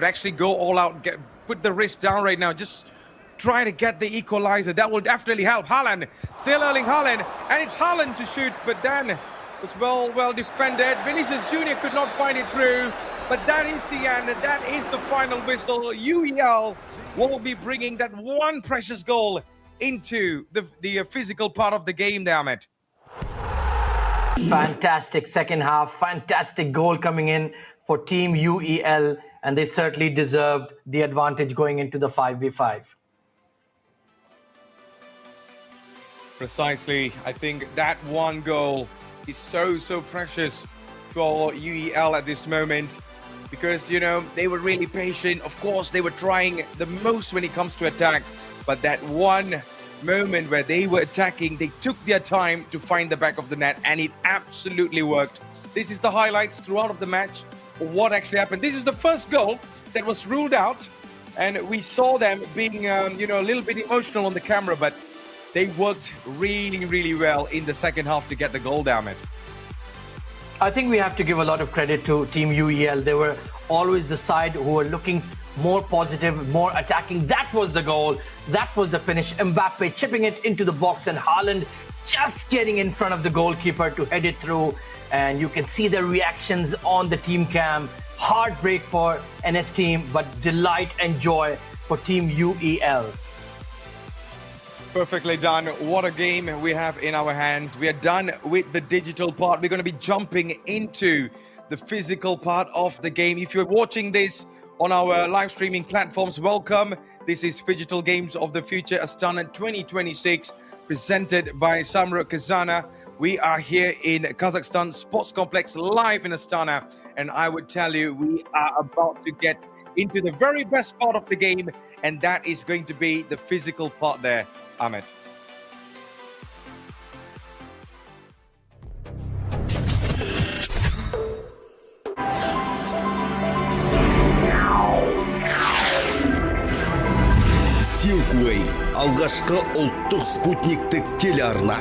actually go all out, put the wrist down right now, just try to get the equalizer. That will definitely help. Haaland, still Erling Haaland, and it's Haaland to shoot, but then it's well defended. Vinicius Jr. could not find it through, but that is the end. That is the final whistle. UEL will be bringing that one precious goal into the physical part of the game there, Ahmed. Fantastic second half, fantastic goal coming in for Team UEL, and they certainly deserved the advantage going into the 5v5. Precisely. I think that one goal is so precious for UEL at this moment because, you know, they were really patient. Of course, they were trying the most when it comes to attack, but that one moment where they were attacking, they took their time to find the back of the net, and it absolutely worked. This is the highlights throughout of the match of what actually happened. This is the first goal that was ruled out, and we saw them being, a little bit emotional on the camera, but they worked really, really well in the second half to get the goal down it. I think we have to give a lot of credit to Team UEL. They were always the side who were looking more positive, more attacking. That was the goal. That was the finish. Mbappe chipping it into the box and Haaland just getting in front of the goalkeeper to head it through. And you can see the reactions on the team cam. Heartbreak for NS team, but delight and joy for Team UEL. Perfectly done. What a game we have in our hands. We are done with the digital part. We're going to be jumping into the physical part of the game. If you're watching this on our live streaming platforms, welcome. This is Phygital Games of the Future Astana 2026, presented by Samruk-Kazyna. We are here in Kazakhstan Sports Complex, live in Astana. And I would tell you, we are about to get into the very best part of the game. And that is going to be the physical part there, Ahmed. Silkway, алғашқы ұлттық спутниктік телеарна.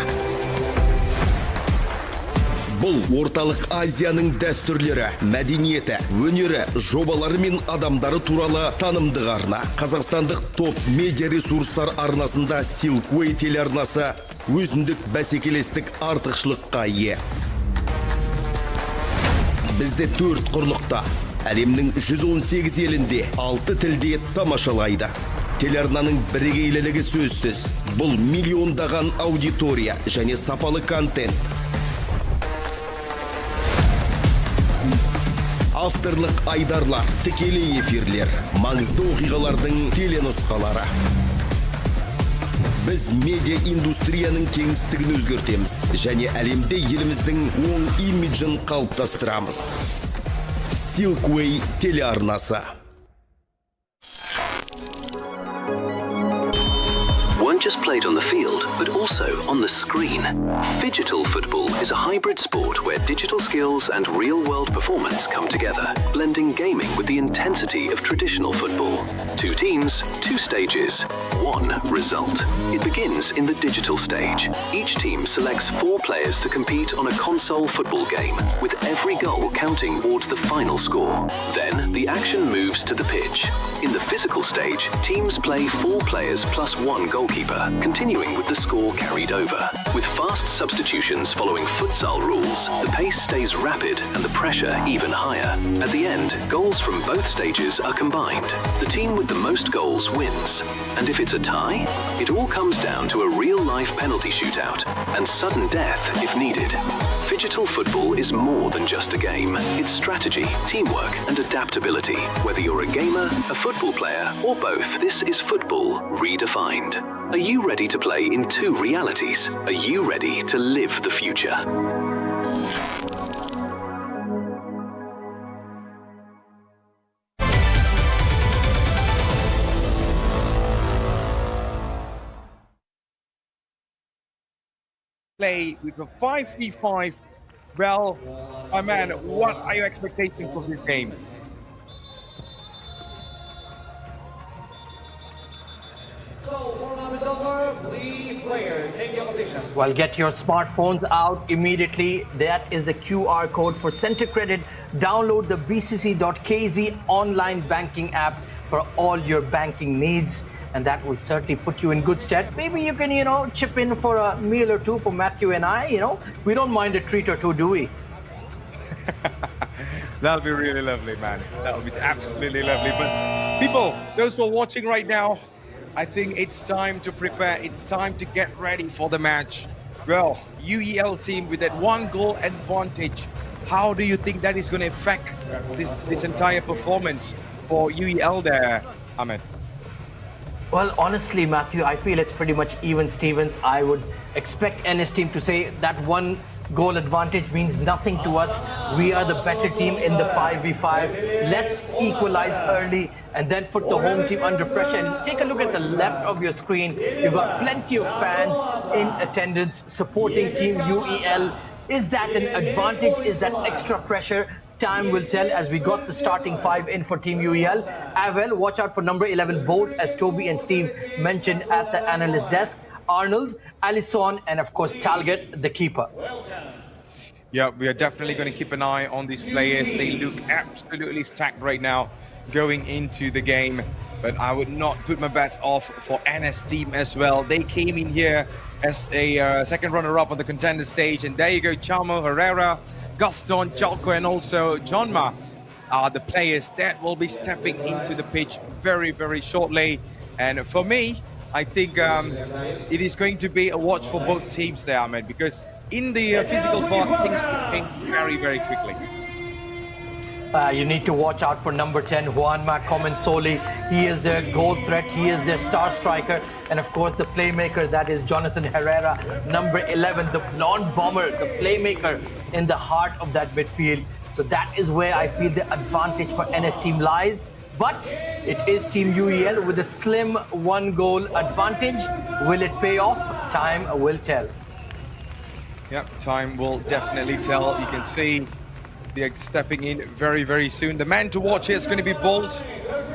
Бұл орталық Азияның дәстүрлері, мәдениеті, өнері, жобалары мен адамдары туралы танымдық арна. Қазақстандық топ медиа ресурстар арнасында Silkway телеарнасы өзіндік бәсекелестік артықшылыққа ие. Бізде 4 құрлықта, әлемнің 118 елінде 6 тілде тамашалайды. Телеарнаның бірегейлілігі сөзсіз. Бұл миллиондаған аудитория және сапалы контент. Авторлық айдарлар, тікелей эфирлер, маңызды оқиғалардың теленұсқалары. Біз медиа индустрияның кеңістігін өзгертеміз және әлемде еліміздің оң имиджін қалыптастырамыз. Silkway телеарнасы. Weren't just played on the field, but also on the screen. Phygital Football is a hybrid sport where digital skills and real-world performance come together, blending gaming with the intensity of traditional football. 2 teams, 2 stages, 1 result. It begins in the digital stage. Each team selects 4 players to compete on a console football game, with every goal counting towards the final score. Then, the action moves to the pitch. In the physical stage, teams play 4 players plus 1 goalkeeper, continuing with the score carried over. With fast substitutions following futsal rules, the pace stays rapid and the pressure even higher. At the end, goals from both stages are combined. The team with the most goals wins. And if it's a tie, it all comes down to a real-life penalty shootout and sudden death if needed. Phygital Football is more than just a game. It's strategy, teamwork and adaptability. Whether you're a gamer, a football player or both, this is football redefined. Are you ready to play in 2 realities? Are you ready to live the future? Play with a 5v5. Well, my man, what are your expectations for this game? Well, get your smartphones out immediately. That is the QR code for Center Credit. Download the bcc.kz online banking app for all your banking needs. And that will certainly put you in good stead. Maybe you can, chip in for a meal or 2 for Matthew and I, We don't mind a treat or 2, do we? That'll be really lovely, man. That'll be absolutely lovely. But people, those who are watching right now, I think it's time to prepare. It's time to get ready for the match. Well, UEL team with that 1 goal advantage. How do you think that is going to affect this entire performance for UEL there, Ahmed? Well, honestly, Matthew, I feel it's pretty much even Stevens. I would expect NS team to say that 1 goal advantage means nothing to us. We are the better team in the 5v5. Let's equalize early and then put the home team under pressure. And take a look at the left of your screen. You've got plenty of fans in attendance supporting Team UEL. Is that an advantage? Is that extra pressure? Time will tell, as we got the starting 5 in for Team UEL. Avel, watch out for number 11 Bolt, as Toby and Steve mentioned at the analyst desk. Arnold, Alisson, and of course Talget, the keeper. Yeah, we are definitely going to keep an eye on these players. They look absolutely stacked right now going into the game. But I would not put my bets off for NS team as well. They came in here as a second runner-up on the contender stage. And there you go, Chamo, Herrera, Gaston, Chalco, and also Jonma are the players that will be stepping into the pitch very, very shortly. And for me, I think it is going to be a watch for both teams there, Ahmed, because in the physical part, things can change very, very quickly. You need to watch out for number 10, Juanma Comensoli. He is their goal threat. He is their star striker. And of course, the playmaker, that is Jonathan Herrera, number 11, the blonde bomber, the playmaker in the heart of that midfield. So that is where I feel the advantage for NS team lies. But it is Team UEL with a slim 1-goal advantage. Will it pay off? Time will tell. Yep, time will definitely tell. You can see they're stepping in very, very soon. The man to watch here is going to be Bolt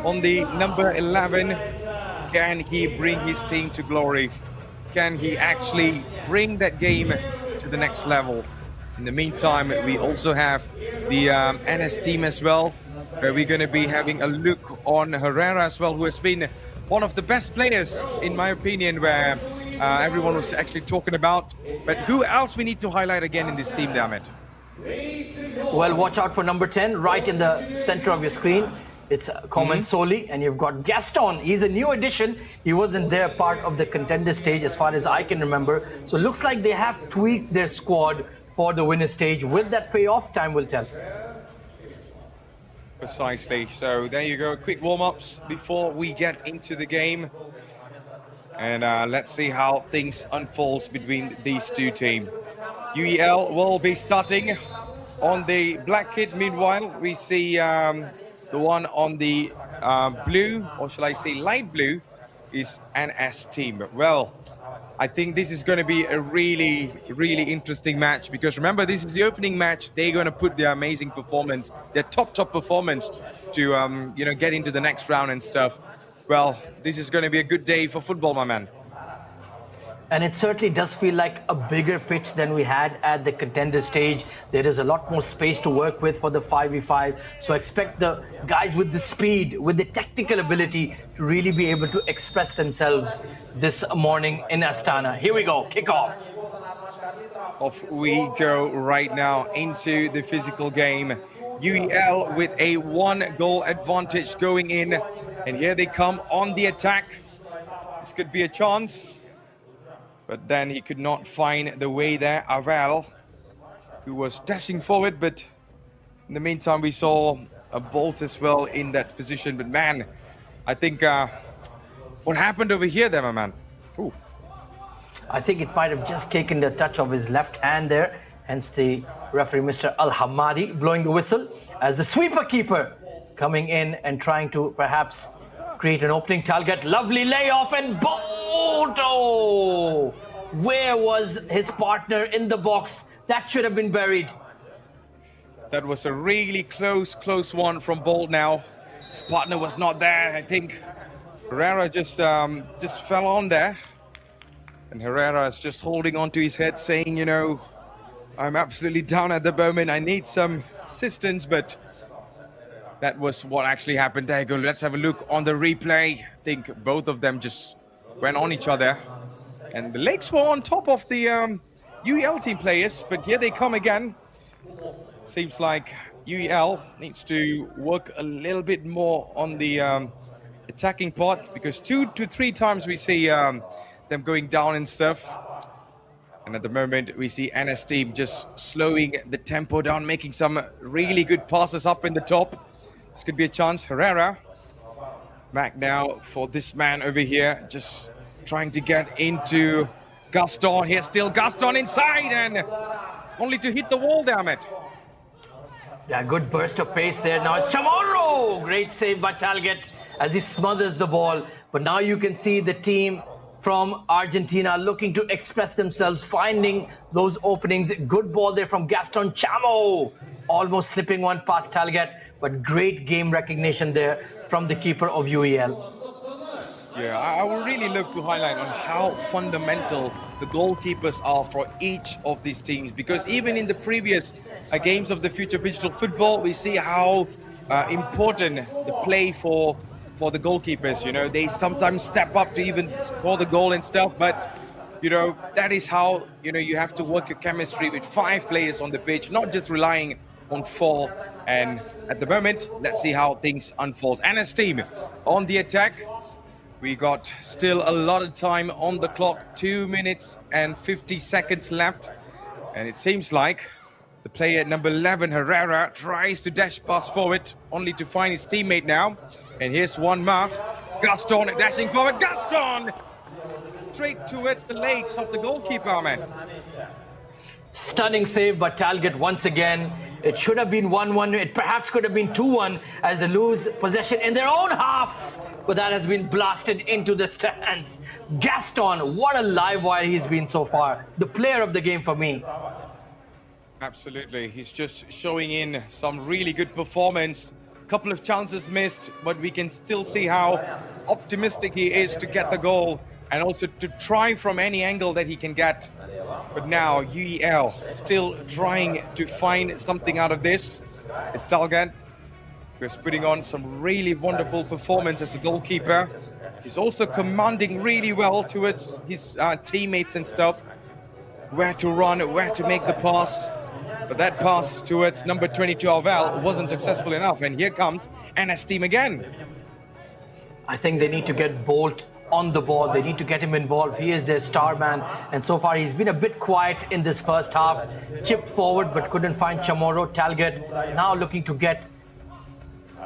on the number 11. Can he bring his team to glory? Can he actually bring that game to the next level? In the meantime, we also have the NS team as well, where we're going to be having a look on Herrera as well, who has been one of the best players, in my opinion, where everyone was actually talking about. But who else we need to highlight again in this team, Damit? Well, watch out for number 10, right in the center of your screen. It's Comensoli, and you've got Gaston. He's a new addition. He wasn't there part of the contender stage as far as I can remember. So it looks like they have tweaked their squad for the winner stage. Will that pay off? Time will tell. Precisely. So there you go. Quick warm-ups before we get into the game. And let's see how things unfolds between these two teams. UEL will be starting on the black kit. Meanwhile, we see the one on the blue, or shall I say light blue, is NS team. Well, I think this is going to be a really, really interesting match, because remember, this is the opening match. They're going to put their amazing performance, their top performance, to you know, get into the next round and stuff. Well, this is going to be a good day for football, my man. And it certainly does feel like a bigger pitch than we had at the contender stage. There is a lot more space to work with for the 5v5. So expect the guys with the speed, with the technical ability to really be able to express themselves this morning in Astana. Here we go, kickoff. Off we go right now into the physical game. UEL with a 1-goal advantage going in. And here they come on the attack. This could be a chance. But then he could not find the way there. Avel, who was dashing forward, but in the meantime, we saw a Bolt as well in that position. But man, I think what happened over here there, my man? Ooh. I think it might have just taken the touch of his left hand there. Hence the referee, Mr. Al-Hamadi, blowing the whistle as the sweeper keeper coming in and trying to perhaps create an opening. Talget, lovely layoff, and Bolt! Oh! Where was his partner in the box? That should have been buried. That was a really close one from Bolt now. His partner was not there. I think Herrera just fell on there. And Herrera is just holding on to his head, saying, you know, I'm absolutely down at the moment. I need some assistance, but that was what actually happened. There you go. Let's have a look on the replay. I think both of them just went on each other. And the legs were on top of the UEL team players, but here they come again. Seems like UEL needs to work a little bit more on the attacking part, because 2 to 3 times we see them going down and stuff. And at the moment, we see NS team just slowing the tempo down, making some really good passes up in the top. This could be a chance. Herrera back now for this man over here, just trying to get into Gaston. Here's still Gaston inside, and only to hit the wall there, Ahmed. Yeah, good burst of pace there. Now it's Chamorro! Great save by Talget as he smothers the ball. But now you can see the team from Argentina looking to express themselves, finding those openings. Good ball there from Gaston Chamo. Almost slipping one past Talget, but great game recognition there from the keeper of UEL. Yeah, I would really love to highlight on how fundamental the goalkeepers are for each of these teams, because even in the previous games of the future Phygital Football, we see how important the play for the goalkeepers. You know, they sometimes step up to even score the goal and stuff, but you know, that is how, you know, you have to work your chemistry with 5 players on the pitch, not just relying on 4. And at the moment, let's see how things unfold. NS team on the attack. We got still a lot of time on the clock, 2 minutes and 50 seconds left. And it seems like the player number 11, Herrera, tries to dash past forward, only to find his teammate now. And here's one mark. Gaston dashing forward. Gaston! Straight towards the legs of the goalkeeper, Ahmed. Stunning save by Talget once again. It should have been 1-1. It perhaps could have been 2-1 as they lose possession in their own half. But that has been blasted into the stands. Gaston, what a live wire he's been so far. The player of the game for me. Absolutely. He's just showing in some really good performance. Couple of chances missed, but we can still see how optimistic he is to get the goal and also to try from any angle that he can get. But now UEL still trying to find something out of this. It's Talget, who's putting on some really wonderful performance as a goalkeeper. He's also commanding really well towards his teammates and stuff. Where to run, where to make the pass. But that pass towards number 22 Alval wasn't successful enough. And here comes NS team again. I think they need to get Bolt on the ball. They need to get him involved. He is their star man. And so far, he's been a bit quiet in this first half. Chipped forward, but couldn't find Chamorro. Talget now looking to get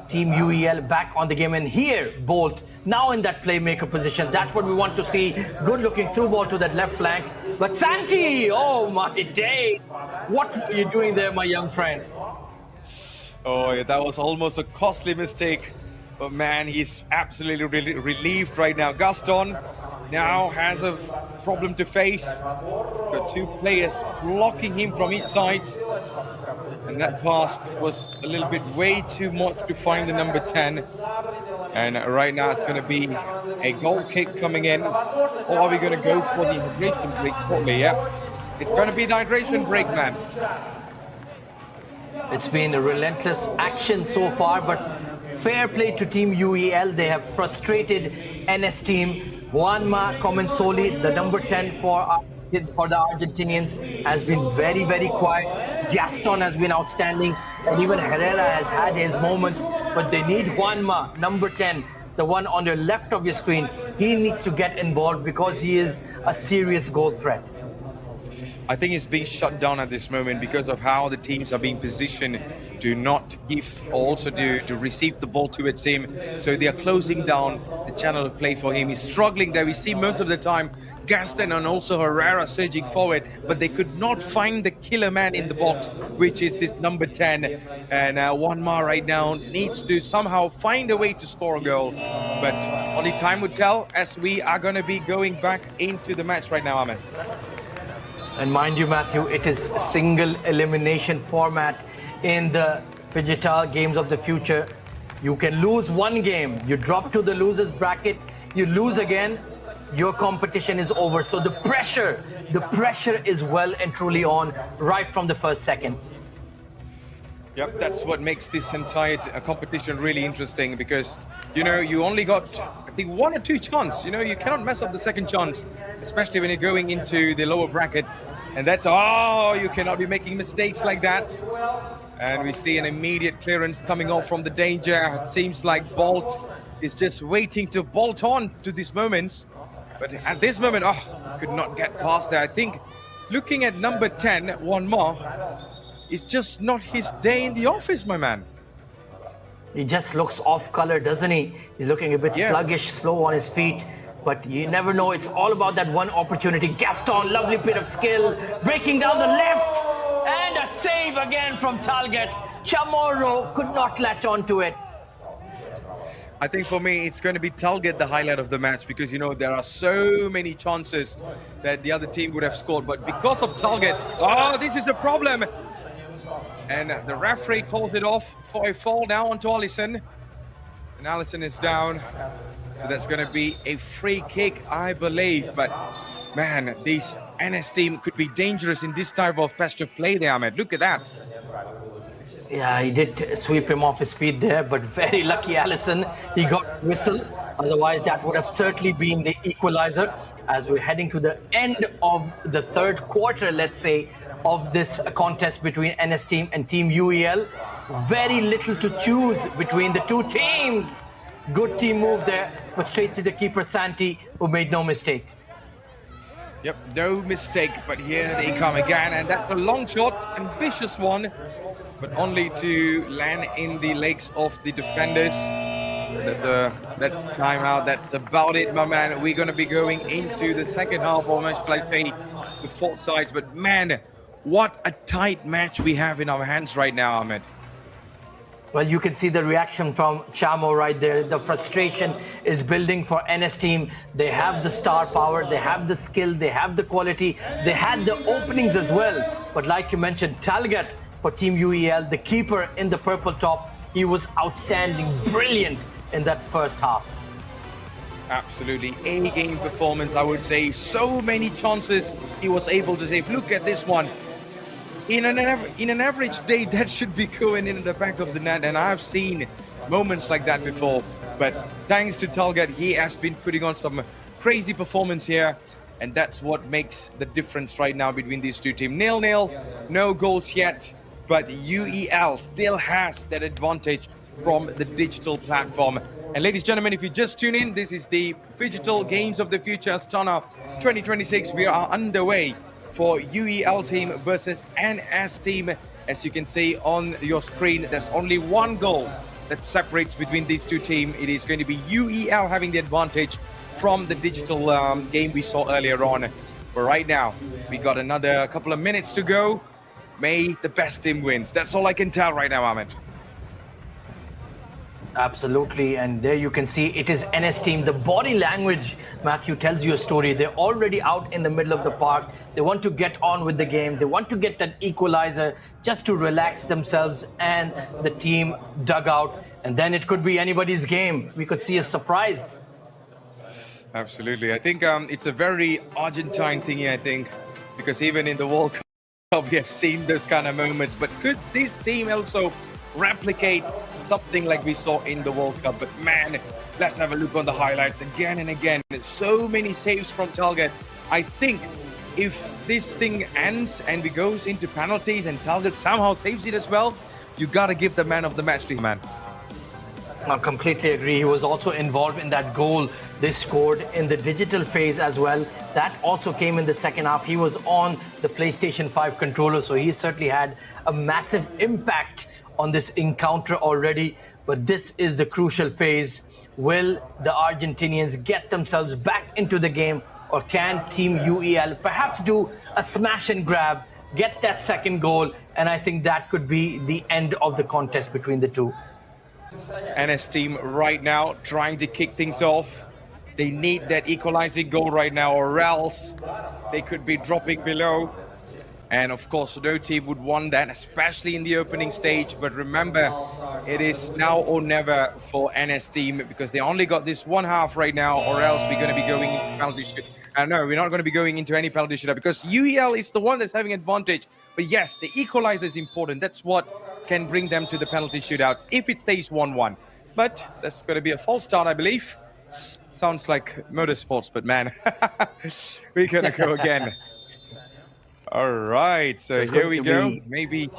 Team UEL back on the game. And here, Bolt, now in that playmaker position. That's what we want to see. Good looking through ball to that left flank. But Santi, oh my day. What were you doing there, my young friend? Oh, yeah, that was almost a costly mistake. But man, he's absolutely relieved right now. Gaston now has a problem to face. Got 2 players blocking him from each side. And that pass was a little bit way too much to find the number 10. And right now it's going to be a goal kick coming in. Or are we going to go for the hydration break shortly? Yeah, it's going to be the hydration break, man. It's been a relentless action so far, but fair play to Team UEL. They have frustrated NS team. Juanma Comensoli, the number 10 for the Argentinians, has been very, very quiet. Gaston has been outstanding. And even Herrera has had his moments. But they need Juanma, number 10, the one on the left of your screen. He needs to get involved because he is a serious goal threat. I think it's being shut down at this moment because of how the teams are being positioned to not give, or also to receive the ball towards him. So they are closing down the channel of play for him. He's struggling there. We see most of the time Gaston and also Herrera surging forward, but they could not find the killer man in the box, which is this number 10. And Juanma right now needs to somehow find a way to score a goal. But only time will tell, as we are going to be going back into the match right now, Ahmed. And mind you, Matthew, it is a single elimination format in the Phygital Games of the Future. You can lose one game, you drop to the losers bracket, you lose again, your competition is over. So the pressure is well and truly on right from the first second. Yep, that's what makes this entire competition really interesting, because, you know, you only got, I think, 1 or 2 chances. You know, you cannot mess up the second chance, especially when you're going into the lower bracket. And that's, oh, you cannot be making mistakes like that. And we see an immediate clearance coming off from the danger. It seems like Bolt is just waiting to bolt on to these moments. But at this moment, could not get past there. I think looking at number 10, Juanma, it's just not his day in the office, my man. He just looks off color, doesn't he? He's looking a bit sluggish, slow on his feet. but you never know. It's all about that one opportunity. Gaston, lovely bit of skill, breaking down the left, and a save again from Talget. Chamorro could not latch on to it. I think for me, it's going to be Talget the highlight of the match because, you know, there are so many chances that the other team would have scored. But because of Talget, oh, this is the problem. And the referee calls it off for a fall now onto Allison. And Allison is down. So that's going to be a free kick, I believe. But, man, this NS team could be dangerous in this type of patch of play there, Ahmed. Look at that. Yeah, he did sweep him off his feet there, but very lucky Allison. He got a whistle. Otherwise, that would have certainly been the equalizer. As we're heading to the end of the third quarter, let's say, of this contest between NS team and Team UEL. Very little to choose between the two teams. Good team move there, but straight to the keeper, Santi, who made no mistake. Yep, no mistake, but here they come again, and that's a long shot, ambitious one, but only to land in the legs of the defenders. That's timeout. That's about it, my man. We're going to be going into the second half, or shall I say, the fourth sides. But man, what a tight match we have in our hands right now, Ahmed. Well, you can see the reaction from Chamo right there. The frustration is building for NS team. They have the star power, they have the skill, they have the quality, they had the openings as well. But like you mentioned, Talget for Team UEL, the keeper in the purple top, he was outstanding, brilliant in that first half. Absolutely, any game performance, I would say. So many chances he was able to save. Look at this one. In an average day, that should be going in the back of the net, and I've seen moments like that before. But thanks to Talget, he has been putting on some crazy performance here, and that's what makes the difference right now between these two teams. 0-0, no goals yet, but UEL still has that advantage from the digital platform. And ladies and gentlemen, if you just tune in, this is the Phygital Games of the Future Astana 2026. We are underway for UEL team versus NS team. As you can see on your screen, there's only one goal that separates between these two teams. It is going to be UEL having the advantage from the digital game we saw earlier on. But right now, we got another couple of minutes to go. May the best team wins. That's all I can tell right now, Ahmed. Absolutely, and there you can see it is NS team. The body language, Matthew, tells you a story. They're already out in the middle of the park. They want to get on with the game. They want to get that equalizer just to relax themselves and the team dugout. And then it could be anybody's game. We could see a surprise. Absolutely. I think it's a very Argentine thing, I think, because even in the World Cup, we have seen those kind of moments. But could this team also replicate something like we saw in the World Cup? But man, let's have a look on the highlights again and again. So many saves from Talget. I think if this thing ends and we goes into penalties and Talget somehow saves it as well, you gotta give the man of the match to him, man. I completely agree. He was also involved in that goal they scored in the digital phase as well. That also came in the second half. He was on the PlayStation 5 controller, so he certainly had a massive impact on this encounter already. But this is the crucial phase. Will the Argentinians get themselves back into the game, or can Team UEL perhaps do a smash and grab, get that second goal? And I think that could be the end of the contest between the two. NS team right now trying to kick things off. They need that equalizing goal right now, or else they could be dropping below. And of course, no team would want that, especially in the opening stage. But remember, it is now or never for NS team, because they only got this one half right now, or else we're going to be going into penalty shootout. No, we're not going to be going into any penalty shootout, because UEL is the one that's having advantage. But yes, the equalizer is important. That's what can bring them to the penalty shootouts if it stays 1-1. But that's going to be a false start, I believe. Sounds like motorsports, but man, we're going to go again. All right, so here we go. Maybe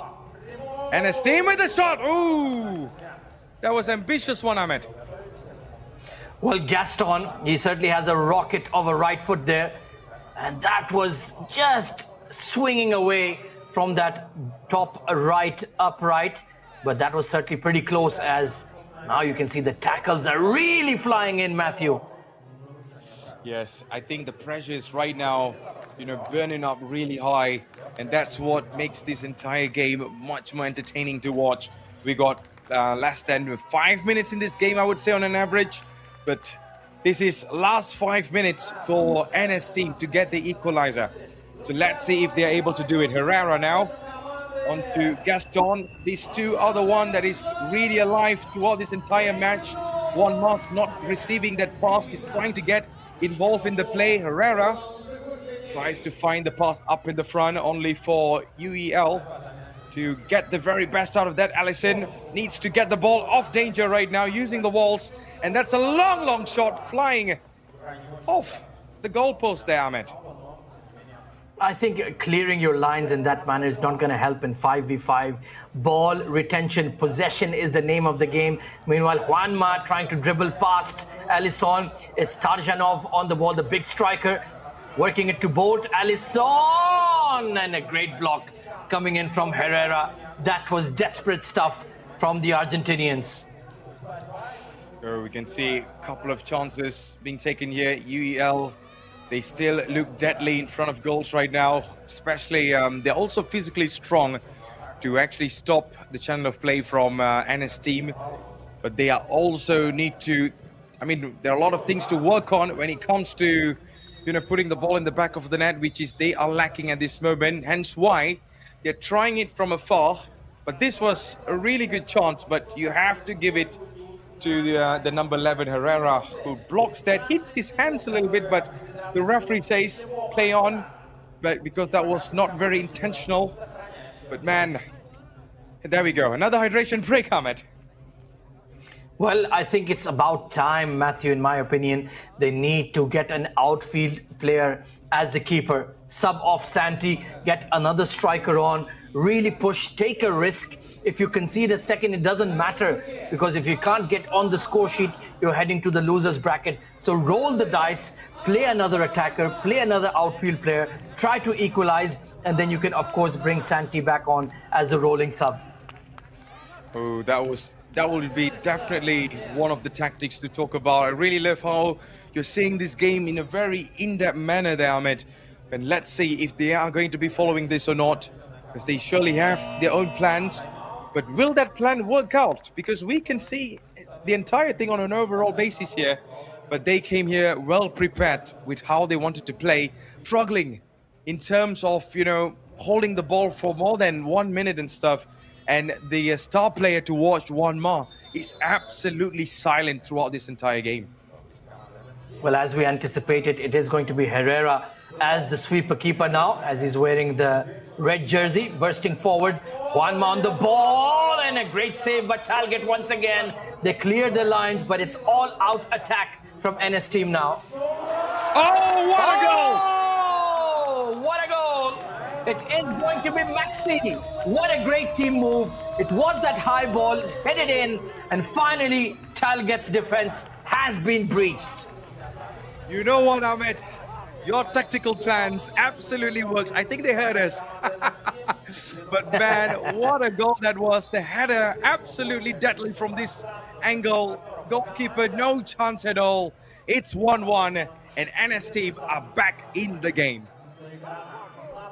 NS team with the shot. Ooh, that was ambitious one, Ahmed. Well, Gaston, he certainly has a rocket of a right foot there. And that was just swinging away from that top right upright. But that was certainly pretty close, as now you can see the tackles are really flying in, Matthew. Yes, I think the pressure is right now, burning up really high, and that's what makes this entire game much more entertaining to watch. We got less than 5 minutes in this game, I would say, on an average, but this is last 5 minutes for NS team to get the equalizer. So let's see if they're able to do it. Herrera now on to Gaston. These two are the one that is really alive throughout this entire match. One Mas not receiving that pass, is trying to get involved in the play. Herrera tries to find the pass up in the front, only for UEL to get the very best out of that. Allison needs to get the ball off danger right now, using the walls, and that's a long shot flying off the goalpost there, Ahmed. I think clearing your lines in that manner is not going to help in 5v5. Ball retention, possession is the name of the game. Meanwhile, Juanma trying to dribble past Alisson. Is Tarjanov on the ball, the big striker, working it to Bolt. Alisson, and a great block coming in from Herrera. That was desperate stuff from the Argentinians. So we can see a couple of chances being taken here. UEL, they still look deadly in front of goals right now, especially they're also physically strong to actually stop the channel of play from NS team. But they are also need to, there are a lot of things to work on when it comes to, putting the ball in the back of the net, which is they are lacking at this moment. Hence why they're trying it from afar. But this was a really good chance, but you have to give it to the number 11, Herrera, who blocks that, hits his hands a little bit, but the referee says play on, but because that was not very intentional. But man, there we go. Another hydration break, Ahmed. Well, I think it's about time, Matthew, in my opinion. They need to get an outfield player as the keeper. Sub off Santi, get another striker on, really push, take a risk. If you concede a second, it doesn't matter, because if you can't get on the score sheet, you're heading to the losers bracket. So roll the dice, play another attacker, play another outfield player, try to equalize, and then you can, of course, bring Santi back on as the rolling sub. Oh, that will be definitely one of the tactics to talk about. I really love how you're seeing this game in a very in-depth manner there, Ahmed. And let's see if they are going to be following this or not, because they surely have their own plans. But will that plan work out? Because we can see the entire thing on an overall basis here. But they came here well prepared with how they wanted to play, struggling in terms of, holding the ball for more than 1 minute and stuff. And the star player to watch, Juanma, is absolutely silent throughout this entire game. Well, as we anticipated, it is going to be Herrera as the sweeper keeper now, as he's wearing the red jersey, bursting forward. Juanma on the ball, and a great save by Talget once again. They cleared the lines, but it's all-out attack from NS team now. Oh, what a goal! Oh, what a goal! It is going to be Maxi. What a great team move. It was that high ball, headed in, and finally, Talget's defense has been breached. You know what, Ahmed? Your tactical plans absolutely worked. I think they heard us. But man, what a goal that was. The header absolutely deadly from this angle. Goalkeeper, no chance at all. It's 1-1, and NS team are back in the game.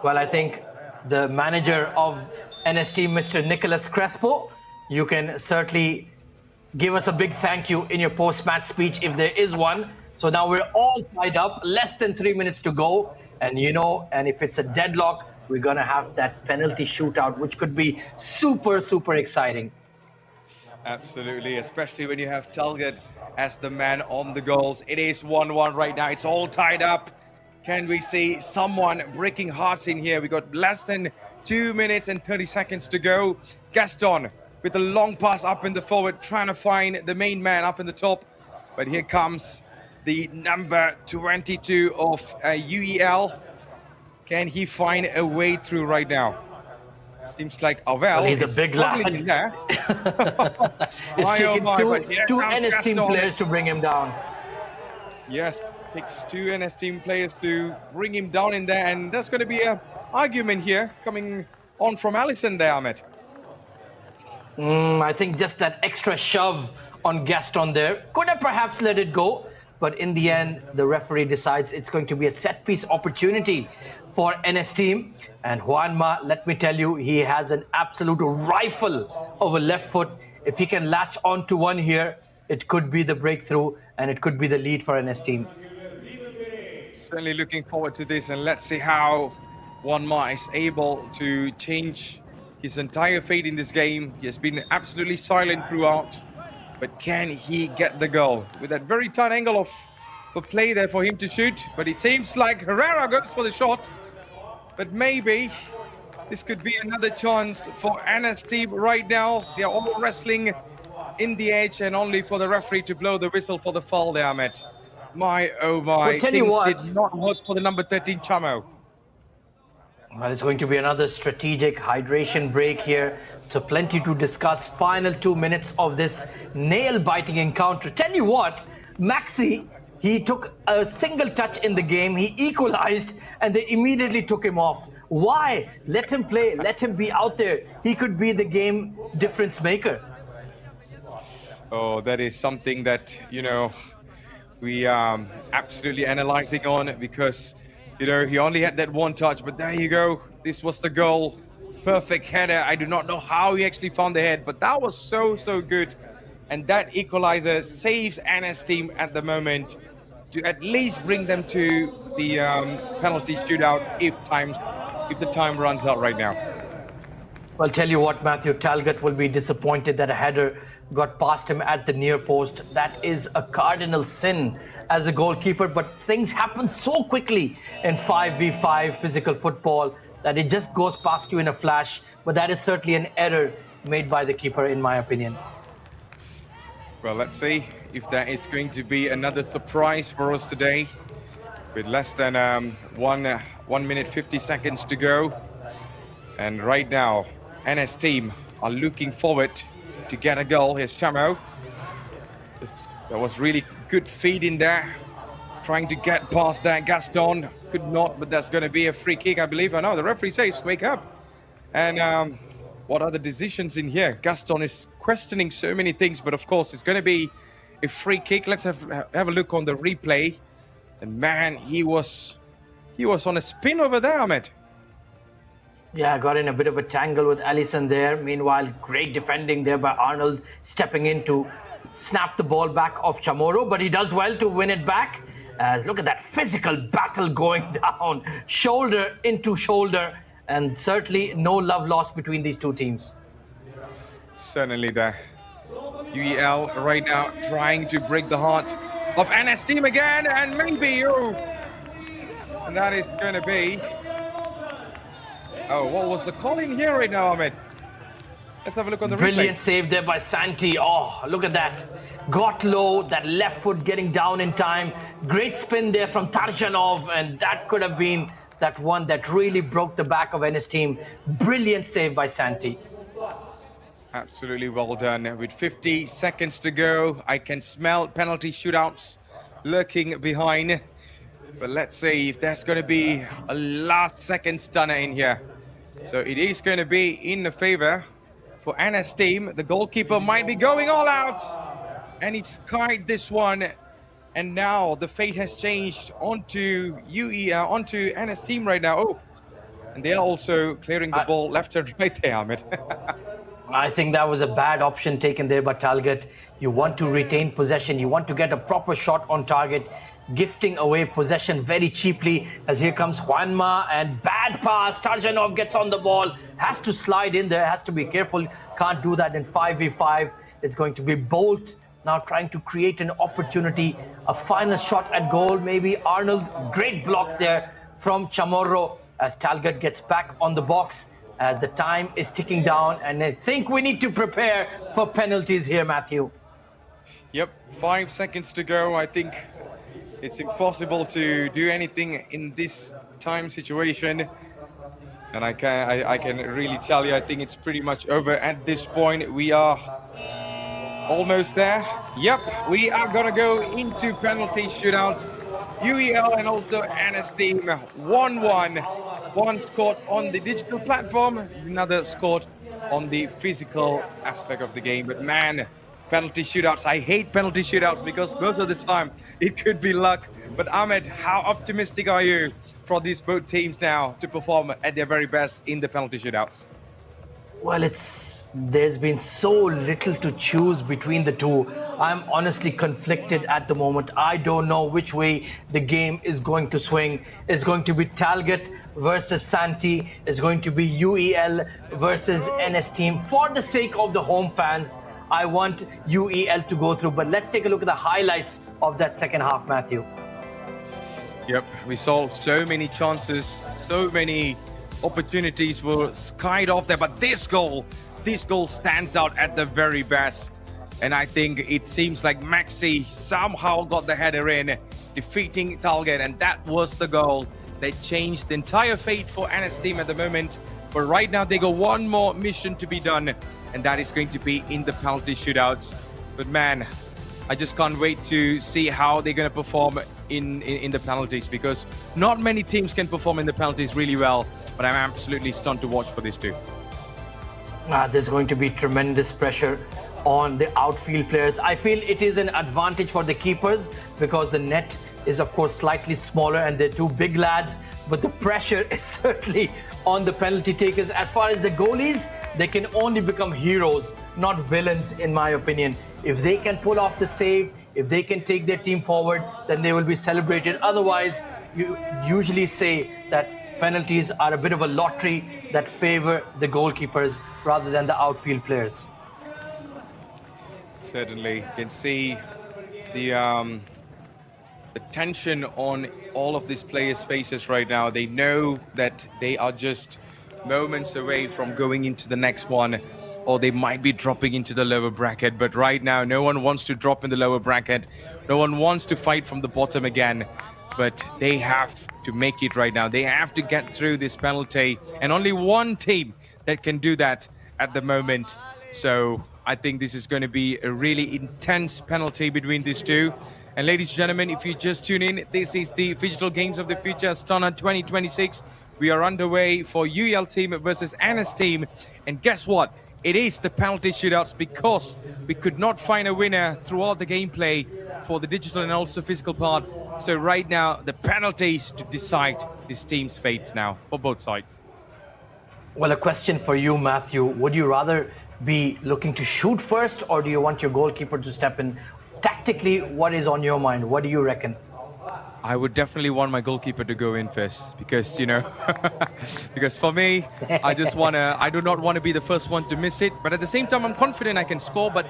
Well, I think the manager of NS team, Mr. Nicolas Crespo, you can certainly give us a big thank you in your post-match speech if there is one. So now we're all tied up, less than 3 minutes to go. And and if it's a deadlock, we're going to have that penalty shootout, which could be super, super exciting. Absolutely, especially when you have Talget as the man on the goals. It is 1-1 right now. It's all tied up. Can we see someone breaking hearts in here? We got less than 2 minutes and 30 seconds to go. Gaston with a long pass up in the forward, trying to find the main man up in the top. But here comes the number 22 of UEL. Can he find a way through right now? Seems like Avel he's a big lad in there. It's taken two NS team players to bring him down. Yes, takes two NS team players to bring him down in there, and there's going to be an argument here coming on from Allison there, Ahmed. I think just that extra shove on Gaston there could have perhaps let it go, But in the end, the referee decides it's going to be a set-piece opportunity for NS team. And Juanma, let me tell you, he has an absolute rifle of a left foot. If he can latch onto one here, it could be the breakthrough and it could be the lead for NS team. Certainly looking forward to this, and let's see how Juanma is able to change his entire fate in this game. He has been absolutely silent throughout, but can he get the goal? With that very tight angle of play there for him to shoot, but it seems like Herrera goes for the shot, but maybe this could be another chance for NS team right now. They are all wrestling in the edge, and only for the referee to blow the whistle for the foul there, Ahmed. My, oh my, things did not work for the number 13 Chamo. Well, it's going to be another strategic hydration break here. So plenty to discuss. Final 2 minutes of this nail-biting encounter. Tell you what, Maxi, he took a single touch in the game. He equalized, and they immediately took him off. Why? Let him play. Let him be out there. He could be the game difference maker. Oh, that is something that, you know, we are absolutely analyzing on, because, you know, he only had that one touch, but there you go. This was the goal. Perfect header. I do not know how he actually found the head, but that was so good. And that equalizer saves NS team at the moment to at least bring them to the penalty shootout if the time runs out right now. Well, tell you what, Matthew, Talgott will be disappointed that a header got past him at the near post. That is a cardinal sin as a goalkeeper, but things happen so quickly in 5v5 physical football that it just goes past you in a flash. But that is certainly an error made by the keeper, in my opinion. Well, let's see if there is going to be another surprise for us today. With less than 1 minute 50 seconds to go. And right now, NS team are looking forward to get a goal. Here's Chamo. That was really good feed in there. Trying to get past that. Gaston could not, but that's going to be a free kick, I believe. I know the referee says, wake up. And what are the decisions in here? Gaston is questioning so many things, but of course it's going to be a free kick. Let's have a look on the replay. And man, he was on a spin over there, Ahmed. Yeah, got in a bit of a tangle with Alisson there. Meanwhile, great defending there by Arnold, stepping in to snap the ball back off Chamorro, but he does well to win it back. As look at that physical battle going down, shoulder into shoulder, and certainly no love lost between these two teams. Certainly the UEL right now trying to break the heart of NS team again, and maybe, and that is going to be... Oh, what was the call in here right now, Ahmed? Let's have a look on the replay. Brilliant save there by Santi. Oh, look at that. Got low, that left foot getting down in time. Great spin there from Tarzhanov, and that could have been that one that really broke the back of NS team. Brilliant save by Santi. Absolutely well done. With 50 seconds to go, I can smell penalty shootouts lurking behind. But let's see if there's going to be a last-second stunner in here. So it is going to be in the favor for NS team. The goalkeeper might be going all out. And he's skied this one. And now the fate has changed onto onto NS team right now. Oh, and they are also clearing the ball left and right there, Ahmed. I think that was a bad option taken there by Talgott. You want to retain possession. You want to get a proper shot on target. Gifting away possession very cheaply, as here comes Juanma, and bad pass. Tarzhanov gets on the ball, has to slide in there, has to be careful. Can't do that in 5v5. It's going to be Bolt now trying to create an opportunity. A final shot at goal, maybe. Arnold, great block there from Chamorro as Talgott gets back on the box. The time is ticking down, and I think we need to prepare for penalties here, Matthew. Yep, 5 seconds to go. I think it's impossible to do anything in this time situation. And I can really tell you, I think it's pretty much over at this point. We are almost there. Yep, we are going to go into penalty shootouts. UEL and also NS team 1-1. One scored on the digital platform, another scored on the physical aspect of the game. But man, penalty shootouts. I hate penalty shootouts because most of the time it could be luck. But Ahmed, how optimistic are you for these both teams now to perform at their very best in the penalty shootouts? Well, there's been so little to choose between the two. I'm honestly conflicted at the moment. I don't know which way the game is going to swing. It's going to be Talget versus Santi. It's going to be UEL versus NS team. For the sake of the home fans, I want UEL to go through. But let's take a look at the highlights of that second half, Matthew. Yep, we saw so many chances, so many opportunities were skied off there, but this goal stands out at the very best. And I think it seems like Maxi somehow got the header in, defeating Talget, and that was the goal that changed the entire fate for NS team at the moment. But right now they got one more mission to be done, and that is going to be in the penalty shootouts. But man, I just can't wait to see how they're going to perform in the penalties, because not many teams can perform in the penalties really well. But I'm absolutely stunned to watch for these two. There's going to be tremendous pressure on the outfield players. I feel it is an advantage for the keepers because the net is, of course, slightly smaller and they're two big lads. But the pressure is certainly on the penalty takers. As far as the goalies, they can only become heroes, not villains, in my opinion. If they can pull off the save, if they can take their team forward, then they will be celebrated. Otherwise, you usually say that penalties are a bit of a lottery that favor the goalkeepers rather than the outfield players. Certainly, you can see the tension on all of these players' faces right now. They know that they are just moments away from going into the next one, or they might be dropping into the lower bracket. But right now, no one wants to drop in the lower bracket. No one wants to fight from the bottom again. But they have to make it right now. They have to get through this penalty, and only one team that can do that at the moment. So I think this is going to be a really intense penalty between these two. And ladies and gentlemen, if you just tune in, this is the Phygital Games of the Future Astana 2026. We are underway for UEL team versus NS team. And guess what? It is the penalty shootouts, because we could not find a winner throughout the gameplay for the digital and also physical part. So right now, the penalties to decide this team's fates now for both sides. Well, a question for you, Matthew. Would you rather be looking to shoot first, or do you want your goalkeeper to step in? Tactically, what is on your mind? What do you reckon? I would definitely want my goalkeeper to go in first, because, you know, because for me, I do not want to be the first one to miss it. But at the same time, I'm confident I can score, but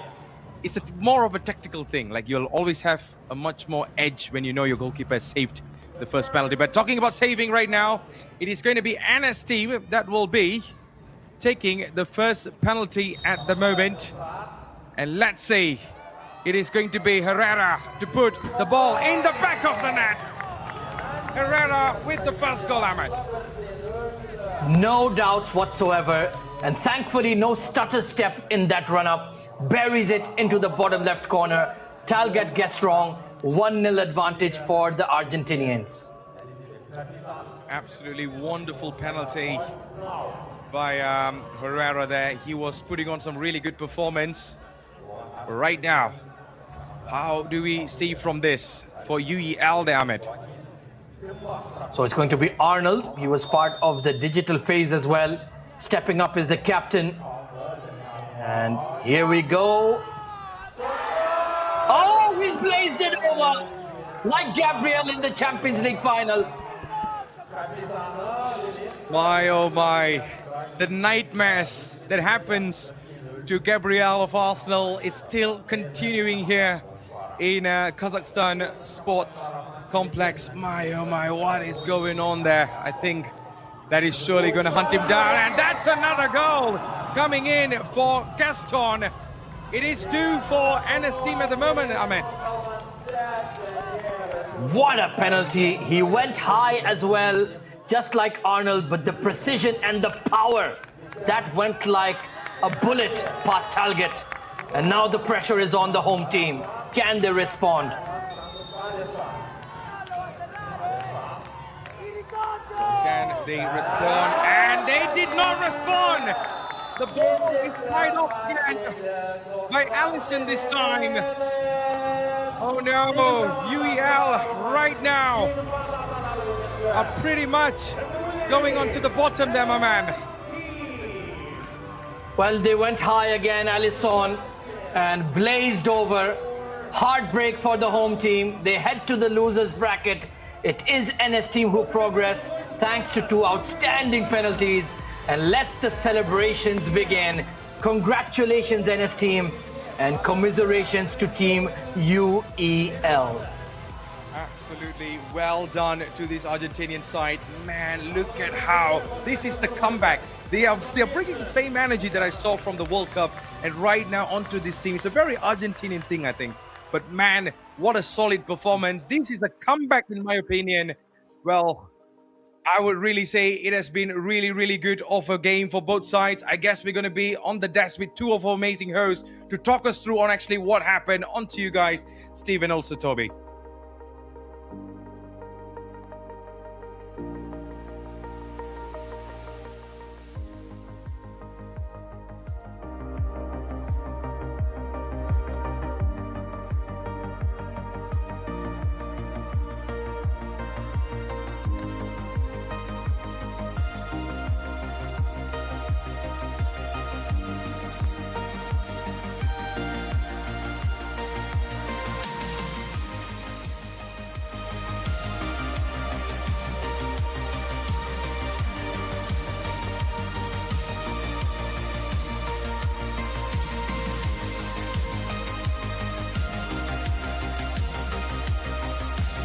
it's more of a tactical thing. Like, you'll always have a much more edge when you know your goalkeeper has saved the first penalty. But talking about saving right now, it is going to be NS team that will be taking the first penalty at the moment. And let's see. It is going to be Herrera to put the ball in the back of the net. Herrera with the first goal, Ahmed. No doubts whatsoever. And thankfully, no stutter step in that run-up. Buries it into the bottom left corner. Talget gets wrong. 1-0 advantage for the Argentinians. Absolutely wonderful penalty by Herrera there. He was putting on some really good performance. Right now, how do we see from this for UEL there, Ahmed? So it's going to be Arnold. He was part of the digital phase as well. Stepping up is the captain. And here we go. Oh, he's blazed it over. Like Gabriel in the Champions League final. My, oh my. The nightmares that happens to Gabriel of Arsenal is still continuing here in Kazakhstan Sports Complex. My, oh my, what is going on there? I think that is surely going to hunt him down. And that's another goal coming in for Gaston. It is 2 for NS team at the moment, Ahmed. What a penalty. He went high as well, just like Arnold, but the precision and the power, that went like a bullet past Talget. And now the pressure is on the home team. Can they respond? Can they respond? And they did not respond. The ball is right off again by Allison this time. Oh no, UEL right now are pretty much going on to the bottom there, my man. Well, they went high again, Allison, and blazed over. Heartbreak for the home team. They head to the losers bracket. It is NS team who progress thanks to 2 outstanding penalties. And let the celebrations begin. Congratulations, NS team, and commiserations to team UEL. Absolutely well done to this Argentinian side. Man, look at how this is the comeback. They are bringing the same energy that I saw from the World Cup and right now onto this team. It's a very Argentinian thing, I think. But man, what a solid performance. This is a comeback in my opinion. Well, I would really say it has been really, really good of a game for both sides. I guess we're going to be on the desk with 2 of our amazing hosts to talk us through on actually what happened. On to you guys, Steve and also Toby.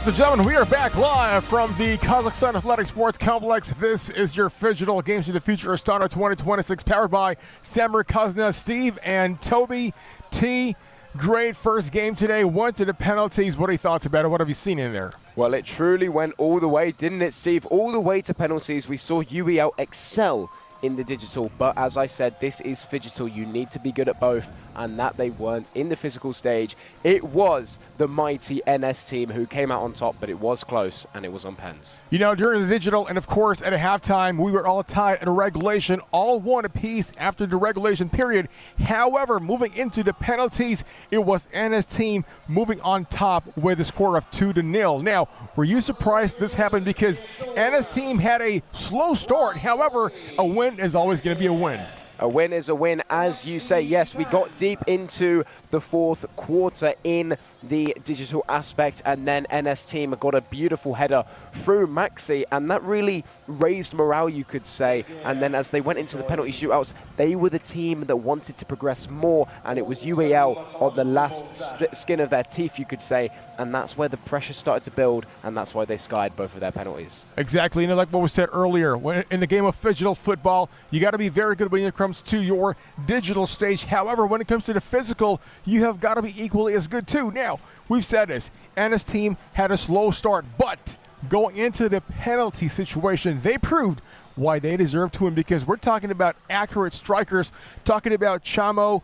Ladies and gentlemen, we are back live from the Kazakhstan Athletic Sports Complex. This is your Phygital Games of the Future Astana 2026, powered by Samruk-Kazyna. Steve and Toby T. Great first game today. Went to the penalties. What are your thoughts about it? What have you seen in there? Well, it truly went all the way, didn't it, Steve? All the way to penalties. We saw UEL excel in the digital, but as I said, this is Phygital. You need to be good at both, and that they weren't in the physical stage. It was the mighty NS team who came out on top, but it was close, and it was on pens. You know, during the digital, and of course at a halftime, we were all tied at a regulation, all one apiece after the regulation period. However, moving into the penalties, it was NS team moving on top with a score of 2-0. Now, were you surprised this happened? Because NS team had a slow start. However, a win is always going to be a win. A win is a win, as you say. Yes, we got deep into the fourth quarter in the digital aspect, and then NS team got a beautiful header through Maxi, and that really raised morale, you could say. And then as they went into the penalty shootouts, they were the team that wanted to progress more, and it was UEL on the last skin of their teeth, you could say, and that's where the pressure started to build, and that's why they skied both of their penalties. Exactly, and like what was said earlier, when in the game of Phygital Football, you got to be very good when it comes to your digital stage. However, when it comes to the physical, you have got to be equally as good too. Now, we've said this, NS team had a slow start, but going into the penalty situation, they proved why they deserve to win, because we're talking about accurate strikers, talking about Chamo,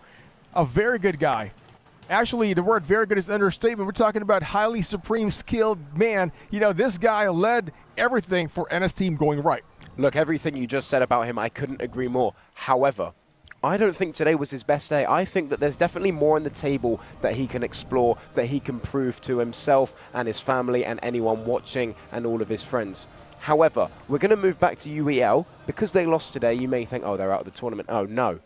a very good guy. Actually, the word very good is an understatement. We're talking about highly supreme skilled man. You know, this guy led everything for NS team going right. Look, everything you just said about him, I couldn't agree more. However, I don't think today was his best day. I think that there's definitely more on the table that he can explore, that he can prove to himself and his family and anyone watching and all of his friends. However, we're going to move back to UEL. Because they lost today, you may think, oh, they're out of the tournament. Oh, no.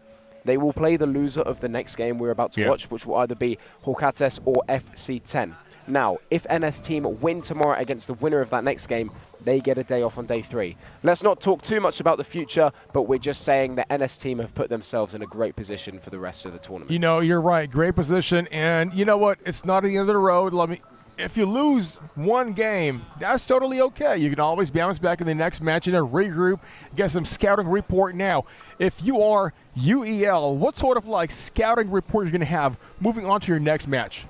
They will play the loser of the next game we're about to watch, which will either be Horkates or FC10. Now, if NS team win tomorrow against the winner of that next game, they get a day off on day 3. Let's not talk too much about the future, but we're just saying that NS team have put themselves in a great position for the rest of the tournament. You know, you're right. Great position. And you know what? It's not the end of the road. If you lose one game, that's totally okay. You can always bounce back in the next match and regroup, get some scouting report. Now, if you are UEL, what sort of scouting report you're going to have moving on to your next match?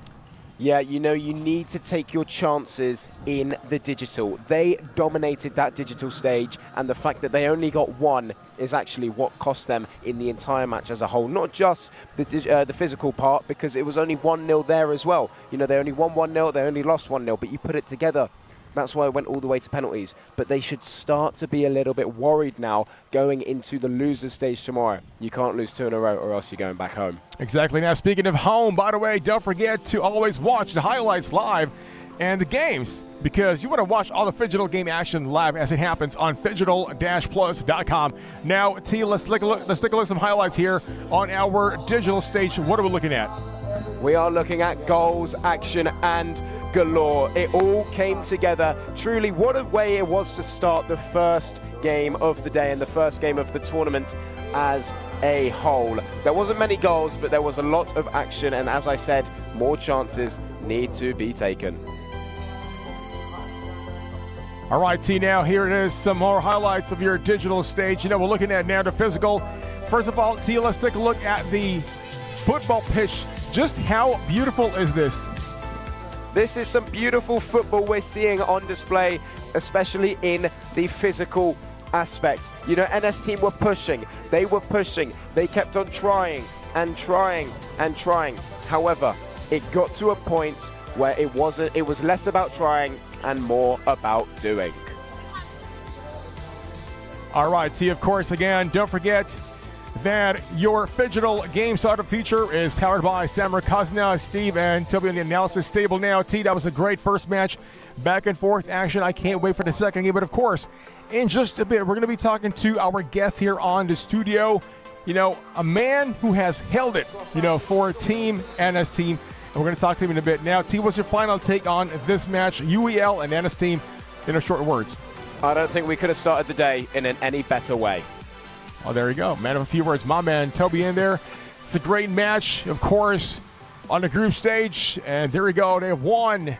Yeah, you know, you need to take your chances in the digital. They dominated that digital stage, and the fact that they only got one is actually what cost them in the entire match as a whole. Not just the physical part, because it was only 1-0 there as well. You know, they only won 1-0, they only lost 1-0, but you put it together, That's why I went all the way to penalties. But they should start to be a little bit worried now going into the losers stage tomorrow. You can't lose 2 in a row or else you're going back home. Exactly. Now, speaking of home, by the way, don't forget to always watch the highlights live and the games, because you want to watch all the Phygital game action live as it happens on phygital-plus.com. Now, T, let's take a look at some highlights here on our digital stage. What are we looking at? We are looking at goals, action, and galore. It all came together. Truly, what a way it was to start the first game of the day and the first game of the tournament as a whole. There wasn't many goals, but there was a lot of action, and as I said, more chances need to be taken. All right, T, now here it is, some more highlights of your digital stage. You know, we're looking at now the physical. First of all, T, let's take a look at the football pitch. Just how beautiful is this? This is some beautiful football we're seeing on display, especially in the physical aspect. You know, NS team were pushing, they kept on trying and trying and trying. However, it got to a point where it was less about trying and more about doing. All right, T, of course, again, don't forget that your Phygital Game Startup feature is powered by Samruk-Kazyna, Steve, and Toby on the analysis table now. T, that was a great first match. Back and forth action. I can't wait for the second game. But, of course, in just a bit, we're going to be talking to our guest here on the studio. You know, a man who has held it, you know, for Team NS Team. And we're going to talk to him in a bit. Now, T, what's your final take on this match, UEL and NS Team, in a short words? I don't think we could have started the day in any better way. Oh, there you go. Man of a few words. My man, Toby, in there. It's a great match, of course, on the group stage. And there we go. They won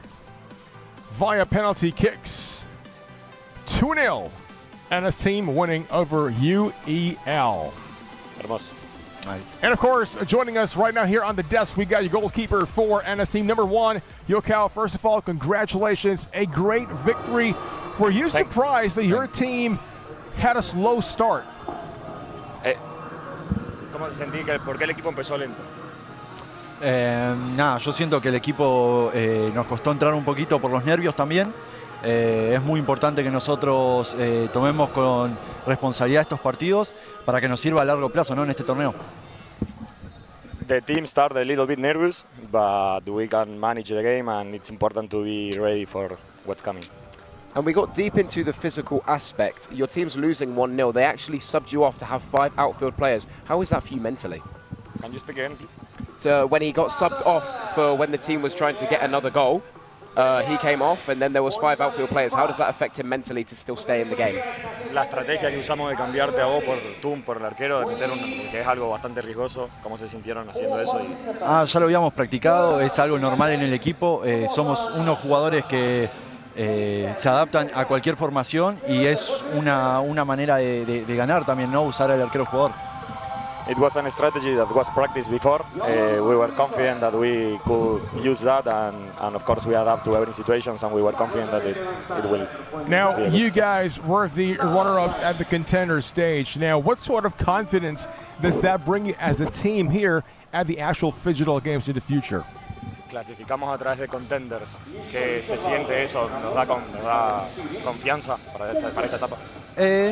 via penalty kicks. 2-0. NS Team winning over UEL. And, of course, joining us right now here on the desk, we got your goalkeeper for NS Team number 1, Yokal. First of all, congratulations. A great victory. Were you surprised that your team had a slow start? ¿Cómo te sentí? ¿Por qué el equipo empezó lento? Nada, yo siento que el equipo nos costó entrar un poquito por los nervios también. Es muy importante que nosotros tomemos con responsabilidad estos partidos para que nos sirva a largo plazo, ¿no? En este torneo. The team started a little bit nervous, but we can manage the game, and it's important to be ready for what's coming. And we got deep into the physical aspect. Your team's losing 1-0. They actually subbed you off to have 5 outfield players. How is that for you mentally? Can you speak again, please? When he got subbed off for when the team was trying to get another goal, he came off, and then there was 5 outfield players. How does that affect him mentally to still stay in the game? La estrategia que usamos de cambiarte a vos por el arquero, de meter que es algo bastante riesgoso. ¿Cómo se sintieron haciendo eso? Ya lo habíamos practicado, es algo normal en el equipo. Somos unos jugadores que se adaptan a cualquier formación y es una manera de ganar también, ¿no? Usar al arquero jugador. It was a strategy that was practiced before. We were confident that we could use that, and of course we adapt to every situation, and we were confident that it will. Now, you guys were the runner-ups at the contender stage. Now, what sort of confidence does that bring you as a team here at the actual Phygital Games in the future? Clasificamos a través de contenders. ¿Qué se siente eso? ¿Nos da confianza para esta etapa?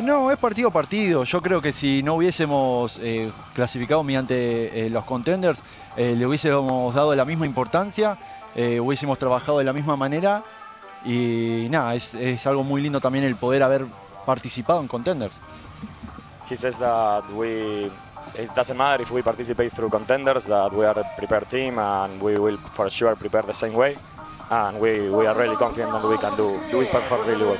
No, es partido a partido. Yo creo que si no hubiésemos clasificado mediante los contenders, le hubiésemos dado la misma importancia, hubiésemos trabajado de la misma manera y nada, es algo muy lindo también el poder haber participado en contenders. He says that it doesn't matter if we participate through contenders, that we are a prepared team and we will for sure prepare the same way. And we are really confident that we can do it perform really well.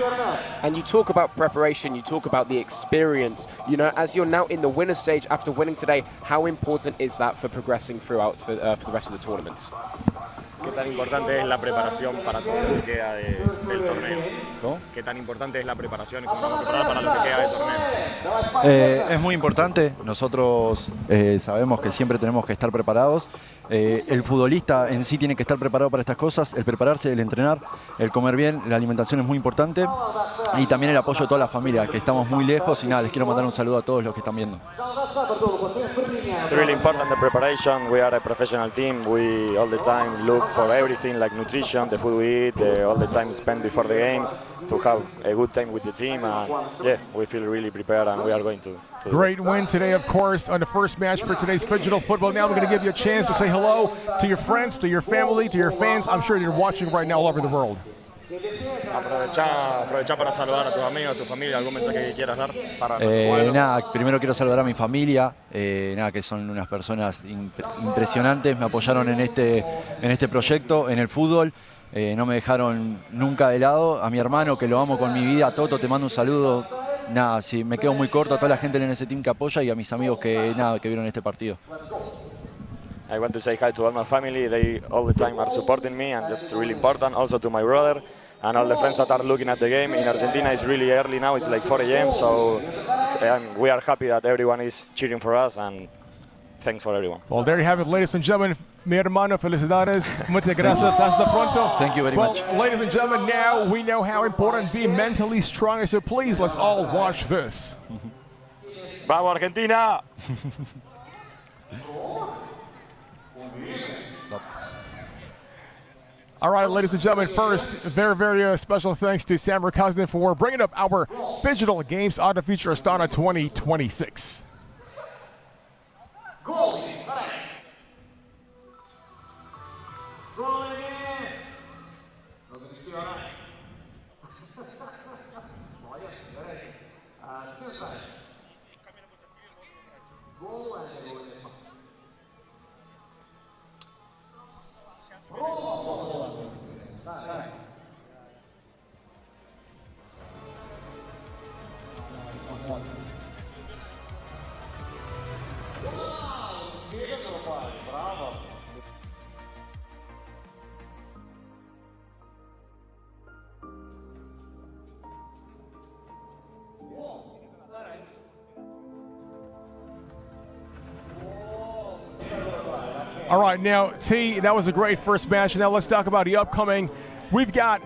And you talk about preparation, you talk about the experience. You know, as you're now in the winner's stage after winning today, how important is that for progressing throughout for the rest of the tournament? ¿Qué tan importante es la preparación para todo lo que queda del torneo? ¿No? ¿Qué tan importante es la preparación y cómo vamos a preparar para lo que queda del torneo? Es muy importante. Nosotros sabemos que siempre tenemos que estar preparados. El futbolista en sí tiene que estar preparado para estas cosas, el prepararse, el entrenar, el comer bien, la alimentación es muy importante y también el apoyo de toda la familia, que estamos muy lejos y nada, les quiero mandar un saludo a todos los que están viendo. It's really important, the preparation. We are a professional team. We all the time look for everything like nutrition, the food we eat, all the time spent before the games to have a good time with the team. And yeah, we feel really prepared and we are going to Great win today, of course, on the first match for today's Phygital Football. Now I'm going to give you a chance to say hello to your friends, to your family, to your fans. I'm sure you're watching right now all over the world. Aprovecha para saludar a tus amigos, a tu familia, algún mensaje que quieras dar para nada, primero quiero saludar a mi familia, nada, que son unas personas impresionantes, me apoyaron en este proyecto, en el fútbol, no me dejaron nunca de lado, a mi hermano que lo amo con mi vida, Toto, te mando un saludo, nada, sí, me quedo muy corto, a toda la gente en ese team que apoya y a mis amigos que vieron este partido. I want to say hi to all my family. They all the time are supporting me, and that's really important. Also to my brother and all the friends that are looking at the game. In Argentina, it's really early now. It's like 4 a.m. So we are happy that everyone is cheering for us, and thanks for everyone. Well, there you have it, ladies and gentlemen. Mi hermano, felicidades. Muchas gracias. Hasta pronto. Thank you very much. Well, ladies and gentlemen, now we know how important being mentally strong is. So please, let's all watch this. Vamos, Argentina! All right, ladies and gentlemen, first, very, very special thanks to Samruk-Kazyna for bringing up our Phygital Games on the Future Astana 2026. All right, now, T, that was a great first match. Now let's talk about the upcoming. We've got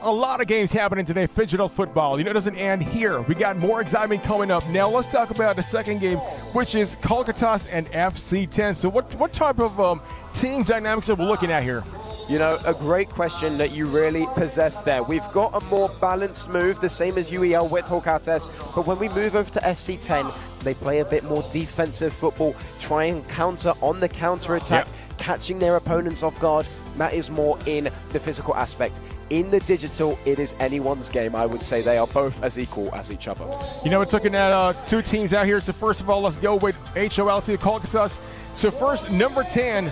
a lot of games happening today, Phygital Football. You know, it doesn't end here. We got more excitement coming up. Now let's talk about the second game, which is Qazaqstan and FC10. So what type of team dynamics are we looking at here? You know, a great question that you really possess there. We've got a more balanced move, the same as UEL with Qazaqstan, but when we move over to FC10, they play a bit more defensive football, try and counter on the counter-attack, catching their opponents off guard. That is more in the physical aspect. In the digital, it is anyone's game. I would say they are both as equal as each other. You know, we're looking at two teams out here. So first of all, let's go with HOLC Qazaqstan. So first, number 10,